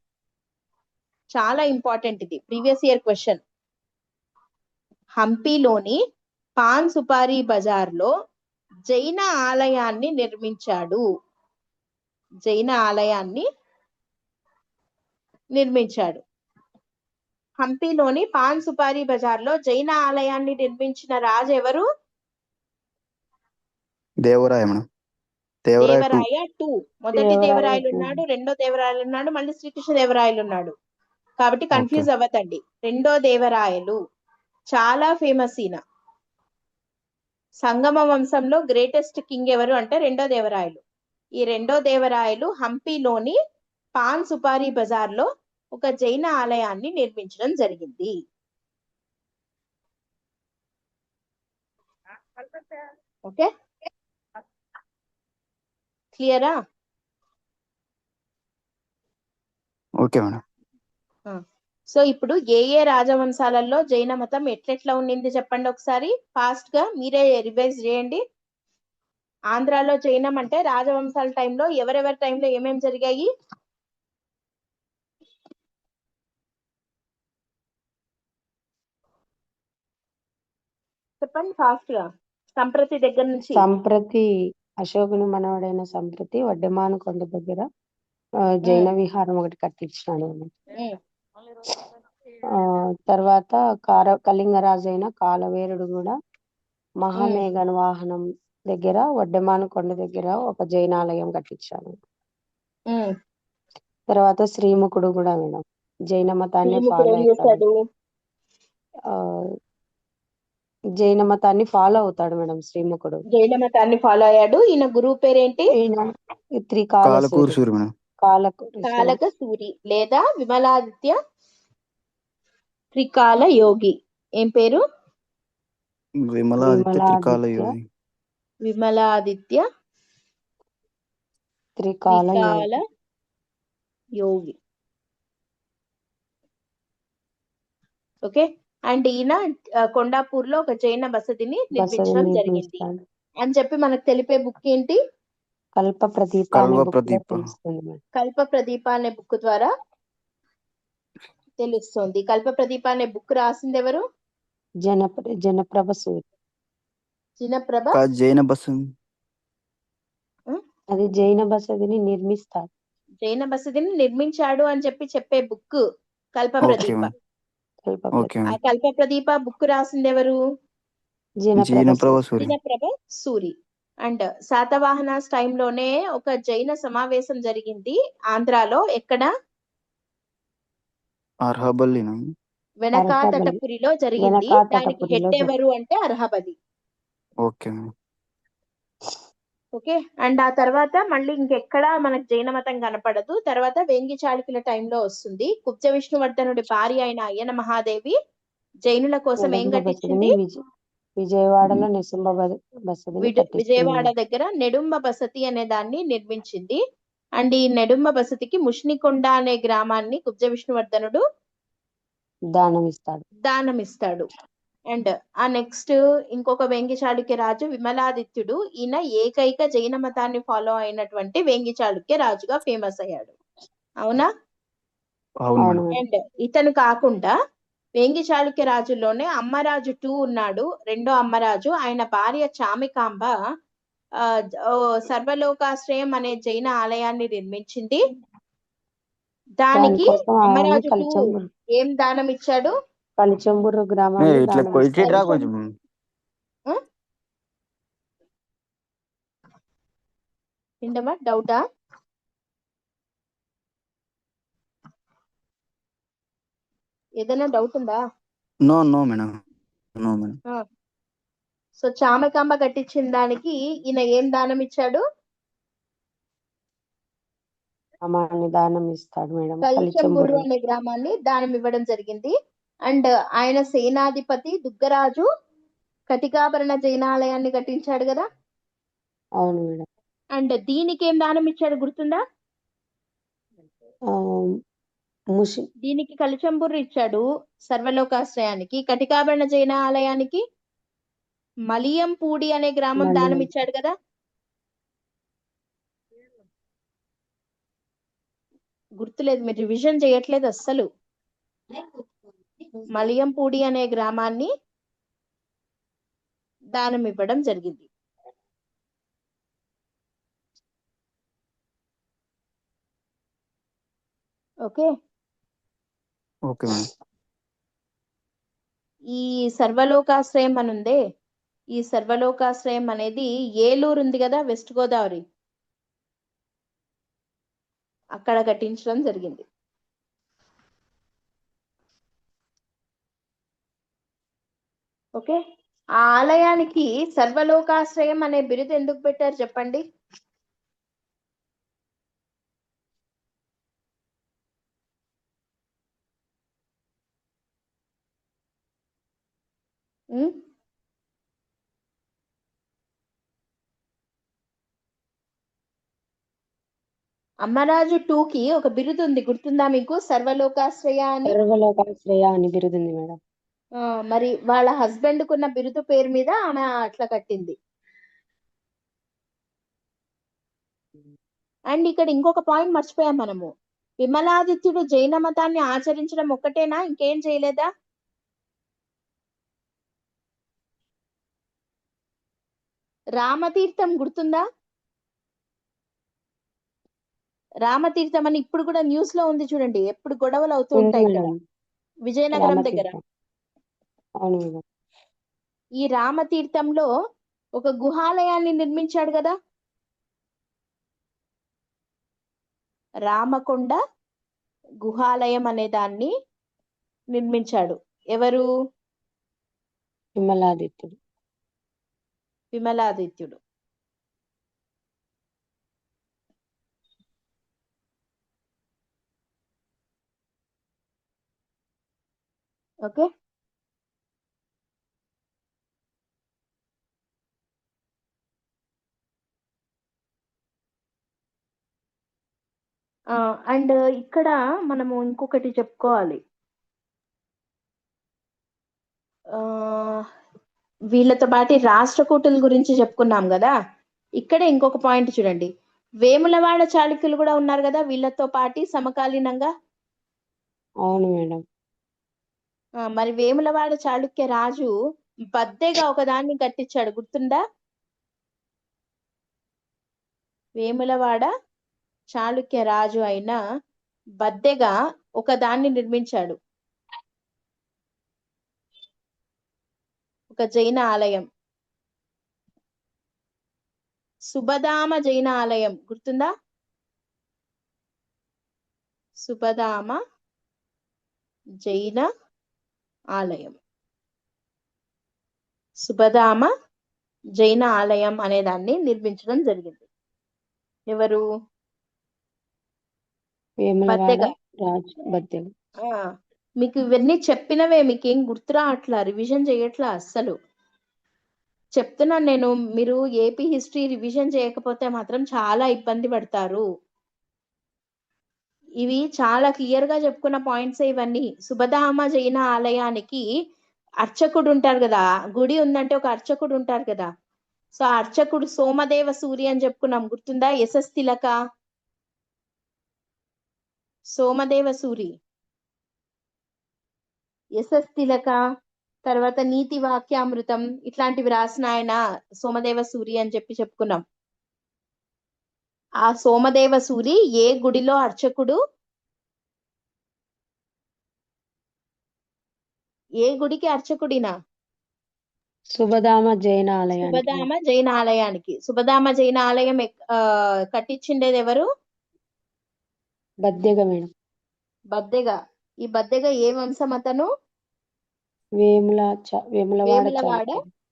చాలా ఇంపార్టెంట్, ఇది ప్రీవియస్ ఇయర్ క్వశ్చన్. హంపిలోని పాన్ సుపారీ బజార్ లో జైన ఆలయాన్ని నిర్మించాడు. జైన ఆలయాన్ని నిర్మించాడు. హంపిలోని పాన్ సుపారీ బజార్ లో జైన ఆలయాన్ని నిర్మించిన రాజు ఎవరు? దేవరాయ మేడం. దేవరాయ 2. మొదటి దేవరాయలు ఉన్నాడు, రెండో దేవరాయలు ఉన్నాడు, మళ్ళీ శ్రీకృష్ణదేవరాయలు ఉన్నాడు. కాబట్టి కన్ఫ్యూజ్ అవ్వకండి. రెండో దేవరాయలు చాలా ఫేమస్. ఈయన సంగమ వంశంలో గ్రేటెస్ట్ కింగ్ ఎవరు అంటే రెండో దేవరాయలు. ఈ రెండో దేవరాయలు హంపిలోని పాన్ సుపారీ బజార్ లో ఒక జైన ఆలయాన్ని నిర్మించడం జరిగింది. ఓకే, క్లియరా? Okay madam. సో ఇప్పుడు ఏ రాజవంశాలలో జైన మతం ఎట్లెట్లా ఉండింది చెప్పండి ఒకసారి ఫాస్ట్ గా, మీరే రివైజ్ చేయండి. ఆంధ్రాలో జైనం అంటే రాజవంశాల టైంలో ఎవరెవరి టైంలో ఏమేమి జరిగాయి? చెప్పండి ఫాస్ట్ గా. సంప్రతి దగ్గర నుంచి. సంప్రతి అశోకుని మనవడైన సంప్రతి వడ్డెమాను కొండ దగ్గర జైన విహారం ఒకటి కట్టించినాడు. ఉమ్, తర్వాత కళింగరాజు అయిన కాలవేరుడు కూడా మహామేఘన వాహనం దగ్గర వడ్డెమాను కొండ దగ్గర ఒక జైనాలయం కట్టించాడు. ఉమ్. తర్వాత శ్రీముఖుడు కూడా మేడం జైన మతాన్ని శ్రీముఖుడు ఫాలో ఏం అవుతాడు. చేశాడు? జైన మతాన్ని ఫాలో అవుతాడు మేడం శ్రీముఖుడు. జైన మతాన్ని ఫాలో అయ్యాడు. ఈయన గురువు పేరేంటి? ఈయన త్రికాల కాలకూరు మేడం. కాలక సూరి లేదా విమలాదిత్య త్రికాల యోగి. ఏం పేరు? విమలాదిత్య త్రికాల యోగి. విమలాదిత్య త్రికాల యోగి. ఓకే. అండ్ ఈయన కొండాపూర్ లో ఒక జైన బసదిని నిర్మించడం జరిగింది అని చెప్పి మనకు తెలిపే బుక్ ఏంటి? కల్ప ప్రదీప కల్ప ప్రదీప అనే బుక్ ద్వారా తెలుస్తుంది. కల్ప ప్రదీప అనే బుక్ రాసింది ఎవరు? జనప్రభ సూరి. జైన బస్ అది జైన బసదిని నిర్మిస్తాడు. జైన బసదిని నిర్మించాడు అని చెప్పే బుక్ కల్ప ప్రదీప. ఆ కల్ప ప్రదీప బుక్ రాసింది ఎవరు? జినప్రభ సూరి. అండ్ శాతవాహనాస్ టైంలోనే ఒక జైన సమావేశం జరిగింది ఆంధ్రాలో. ఎక్కడ? వెనకాతటపురిలో జరిగింది. దానికి హెడ్ ఎవరు అంటే అర్హబలి. ఓకే. అండ్ ఆ తర్వాత మళ్ళీ ఇంకెక్కడా మనకు జైన మతం కనపడదు. తర్వాత వేంగి చాళుక్యుల టైంలో వస్తుంది. కుబ్జ విష్ణువర్ధనుడి భార్య అయిన అయ్యన మహాదేవి జైనుల కోసం ఏం కట్టించింది? విజయవాడలో నిశంబ బసదిని విజయవాడ దగ్గర నెడుంబ బసతి అనే దాన్ని నిర్మించింది. అండ్ ఈ నెడుంబ బసతికి ముష్నికొండ అనే గ్రామాన్ని కుబ్జ విష్ణువర్ధనుడు దానమిస్తాడు. అండ్ ఆ నెక్స్ట్ ఇంకొక వేంగి చాళుక్య రాజు విమలాదిత్యుడు. ఈయన ఏకైక జైన మతాన్ని ఫాలో అయినటువంటి వేంగి చాళుక్య రాజుగా ఫేమస్ అయ్యాడు. అవునా? అండ్ ఇతను కాకుండా వేంగి చాళుక్య రాజుల్లోనే అమ్మరాజు 2 ఉన్నాడు. రెండో అమ్మరాజు. ఆయన భార్య చామికాంబ సర్వలోకాశ్రయం అనే జైన ఆలయాన్ని నిర్మించింది. దానికి అమ్మరాజు 2 ఏం దానం ఇచ్చాడు? కలిచెంబురు గ్రామాన్ని ఏంటమ్మా డౌటా? ఏదైనా డౌట్ ఉందా? No madam. సో చామకాంబ కట్టించిన దానికి ఈయన ఏం దానం ఇచ్చాడు? దానం ఇస్తాడు మేడం. కలిచెంబుర్రు అనే గ్రామాన్ని దానం ఇవ్వడం జరిగింది. అండ్ ఆయన సేనాధిపతి దుగ్గరాజు కటికాభరణ జైనాలయాన్ని కట్టించాడు కదా. అవును మేడం. అండ్ దీనికి ఏం దానం ఇచ్చాడు గుర్తుందా? దీనికి కలిచెంబుర్రు ఇచ్చాడు సర్వలోకాశ్రయానికి. కటికాభరణ జైన ఆలయానికి మలియంపూడి అనే గ్రామం దానం ఇచ్చాడు కదా. గుర్తులేదు, మీరు రివిజన్ చేయట్లేదు అస్సలు. మలియంపూడి అనే గ్రామాన్ని దానం ఇవ్వడం జరిగింది. ఓకే. ఈ సర్వలోకాశ్రయం అని ఉందే, ఈ సర్వలోకాశ్రయం అనేది ఏలూరు ఉంది కదా, వెస్ట్ గోదావరి, అక్కడ కట్టించడం జరిగింది. ఓకే. ఆ ఆలయానికి సర్వలోకాశ్రయం అనే బిరుదు ఎందుకు పెట్టారు చెప్పండి? అమ్మరాజు 2కి ఒక బిరుదు ఉంది, గుర్తుందా మీకు? సర్వలోకాశ్రయ అని బిరుదు ఉంది మేడం. మరి వాళ్ళ హస్బెండ్ కున్న బిరుదు పేరు మీద ఆమె అట్లా కట్టింది. అండ్ ఇక్కడ ఇంకొక పాయింట్ మర్చిపోయాం మనము. విమలాదిత్యుడు జైన మతాన్ని ఆచరించడం ఒక్కటేనా, ఇంకేం చేయలేదా? రామతీర్థం గుర్తుందా? రామతీర్థం అని ఇప్పుడు కూడా న్యూస్ లో ఉంది చూడండి, ఎప్పుడు గొడవలు అవుతూ ఉంది ఉంటాయి ఇక్కడ మేడం. విజయనగరం దగ్గర. రామతీర్థం. అవును మేడం. ఈ రామతీర్థంలో ఒక గుహాలయాన్ని నిర్మించాడు కదా, రామకొండ గుహాలయం అనే దాన్ని నిర్మించాడు. ఎవరు? విమలాదిత్యుడు. విమలాదిత్యుడు. ఓకే, అండ్ ఇక్కడ మనము ఇంకొకటి చెప్పుకోవాలి. వీళ్ళతో పాటు రాష్ట్రకూటుల గురించి చెప్పుకున్నాం కదా, ఇక్కడే ఇంకొక పాయింట్ చూడండి. వేములవాడ చాళుక్యులు కూడా ఉన్నారు కదా వీళ్ళతో పాటు సమకాలీనంగా. అవును మేడం. మరి వేములవాడ చాళుక్య రాజు బద్దెగా ఒకదాన్ని కట్టించాడు, గుర్తుందా? వేములవాడ చాళుక్య రాజు అయిన బద్దెగా ఒకదాన్ని నిర్మించాడు, ఒక జైన ఆలయం, సుభదామ జైన ఆలయం, గుర్తుందా? సుభదామ జైన ఆలయం, సుభదామ జైన ఆలయం అనే దాన్ని నిర్మించడం జరిగింది. ఎవరు? వేములవాడ బద్దెగా. రాజు బద్దెగా. మీకు ఇవన్నీ చెప్పినవే, మీకేం గుర్తురా అట్లా రివిజన్ చేయట్లా అస్సలు. చెప్తున్నాను నేను, మీరు ఏపీ హిస్టరీ రివిజన్ చేయకపోతే మాత్రం చాలా ఇబ్బంది పడతారు. ఇవి చాలా క్లియర్ గా చెప్పుకున్న పాయింట్స్ ఇవన్నీ. సుభదామ జైన ఆలయానికి అర్చకుడు ఉంటారు కదా, గుడి ఉందంటే ఒక అర్చకుడు ఉంటారు కదా. సో ఆ అర్చకుడు సోమదేవ సూరి అని చెప్పుకున్నాం, గుర్తుందా? ఎస్ఎస్ తిలక, సోమదేవ సూరి, ఎస్ఎస్ తిలక, తర్వాత నీతి వాక్యామృతం ఇట్లాంటివి రాసిన ఆయన సోమదేవ సూరి అని చెప్పి చెప్పుకున్నాం. ఆ సోమదేవ సూరి ఏ గుడిలో అర్చకుడు? ఏ గుడికి అర్చకుడినా? సుభదామ జైన ఆలయానికి. సుభదామ జైన ఆలయానికి. సుభదామ జైన ఆలయం కట్టించిండేది ఎవరు? బద్దెగా మేడం. బద్దెగా. ఈ బద్దెగా ఏ వంశం అతను? వేములవాడ వేములవాడ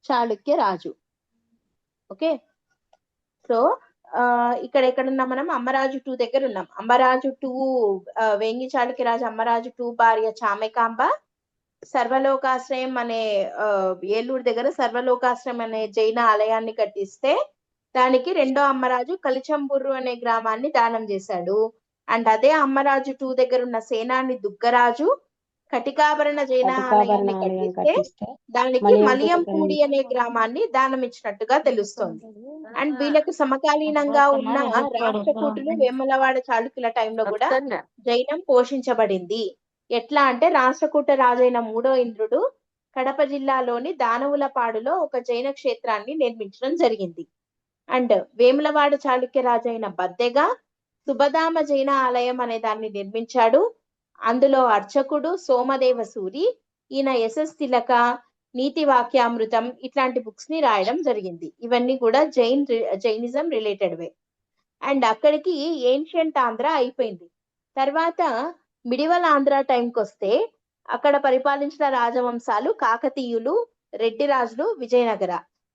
చాళుక్య రాజు. ఓకే, సో ఇక్కడ ఎక్కడున్నాం మనం? అమ్మరాజు 2 దగ్గర ఉన్నాం. అమ్మరాజు 2 వేంగి చాళుక్య రాజు అమ్మరాజు 2 భార్య చామెకాంబ సర్వలోకాశ్రయం అనే ఏలూరు దగ్గర సర్వలోకాశ్రయం అనే జైన ఆలయాన్ని కట్టిస్తే దానికి రెండో అమ్మరాజు కలిచంబుర్రు అనే గ్రామాన్ని దానం చేశాడు. అండ్ అదే అమ్మరాజు 2 దగ్గర ఉన్న సేనాని దుగ్గరాజు కటికాభరణ జైన ఆలయాన్ని కట్టిస్తే దానికి మలియంపూడి అనే గ్రామాన్ని దానం ఇచ్చినట్టుగా తెలుస్తోంది. అండ్ వీళ్ళకు సమకాలీనంగా ఉన్న రాష్ట్రకూటులు వేములవాడ చాళుక్యుల టైంలో కూడా జైనం పోషించబడింది. ఎట్లా అంటే రాష్ట్రకూట రాజైన 3వ ఇంద్రుడు కడప జిల్లాలోని దానవులపాడులో ఒక జైన క్షేత్రాన్ని నిర్మించడం జరిగింది. అండ్ వేములవాడ చాళుక్య రాజైన బద్దెగా సుభదామ జైన ఆలయం అనే దాన్ని నిర్మించాడు. అందులో అర్చకుడు సోమదేవ సూరి, ఈయన ఎస్ఎస్ తిలక, నీతి వాక్యామృతం ఇట్లాంటి బుక్స్ ని రాయడం జరిగింది. ఇవన్నీ కూడా జైనిజం రిలేటెడ్ వే. అండ్ అక్కడికి ఏన్షియంట్ ఆంధ్ర అయిపోయింది. తర్వాత మిడివల్ ఆంధ్ర టైంకి వస్తే అక్కడ పరిపాలించిన రాజవంశాలు కాకతీయులు, రెడ్డి రాజులు, విజయనగర.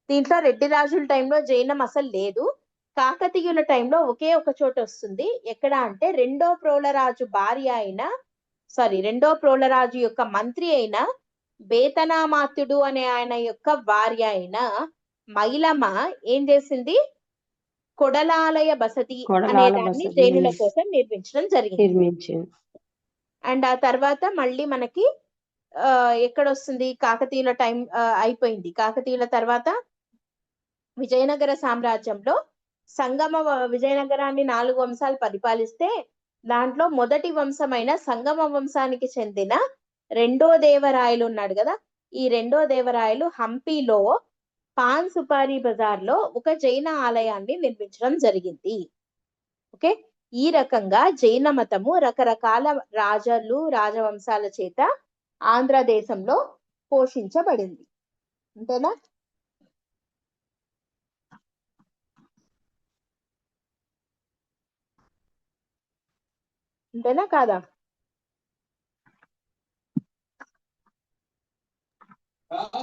దీంట్లో రెడ్డి రాజుల టైంలో జైనం అసలు లేదు. కాకతీయుల టైంలో ఒకే ఒక చోట వస్తుంది. ఎక్కడ అంటే రెండో ప్రోలరాజు యొక్క మంత్రి అయిన బేతనామాత్యుడు అనే ఆయన యొక్క భార్య అయిన మైలమ్మ ఏం చేసింది? కొడలాలయ బసతి అనే దాన్ని జైనుల కోసం నిర్మించడం జరిగింది. అండ్ ఆ తర్వాత మళ్ళీ మనకి ఎక్కడొస్తుంది? కాకతీయుల టైం అయిపోయింది. కాకతీయుల తర్వాత విజయనగర సామ్రాజ్యంలో విజయనగరాన్ని 4 వంశాలు పరిపాలిస్తే దాంట్లో మొదటి వంశమైన సంగమ వంశానికి చెందిన రెండో దేవరాయలు ఉన్నాడు కదా. ఈ రెండో దేవరాయలు హంపీలో పాన్ సుపారీ బజార్ లో ఒక జైన ఆలయాన్ని నిర్మించడం జరిగింది. ఓకే, ఈ రకంగా జైన మతము రకరకాల రాజులు రాజవంశాల చేత ఆంధ్రదేశంలో పోషించబడింది. అంతేనా? అంతేనా కాదా?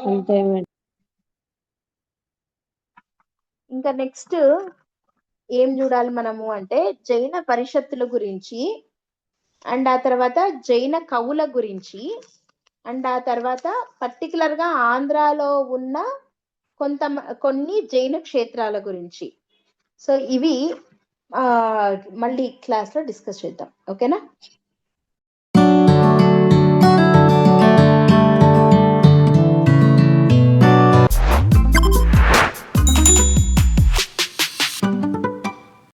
అంతే మేడం. ఇంకా నెక్స్ట్ ఏం చూడాలి మనము అంటే జైన పరిషత్తుల గురించి, అండ్ ఆ తర్వాత జైన కవుల గురించి, అండ్ ఆ తర్వాత పర్టికులర్ గా ఆంధ్రాలో ఉన్న కొన్ని జైన క్షేత్రాల గురించి. సో ఇవి మళ్ళీ క్లాస్ లో డిస్కస్ చేద్దాం. ఓకేనా?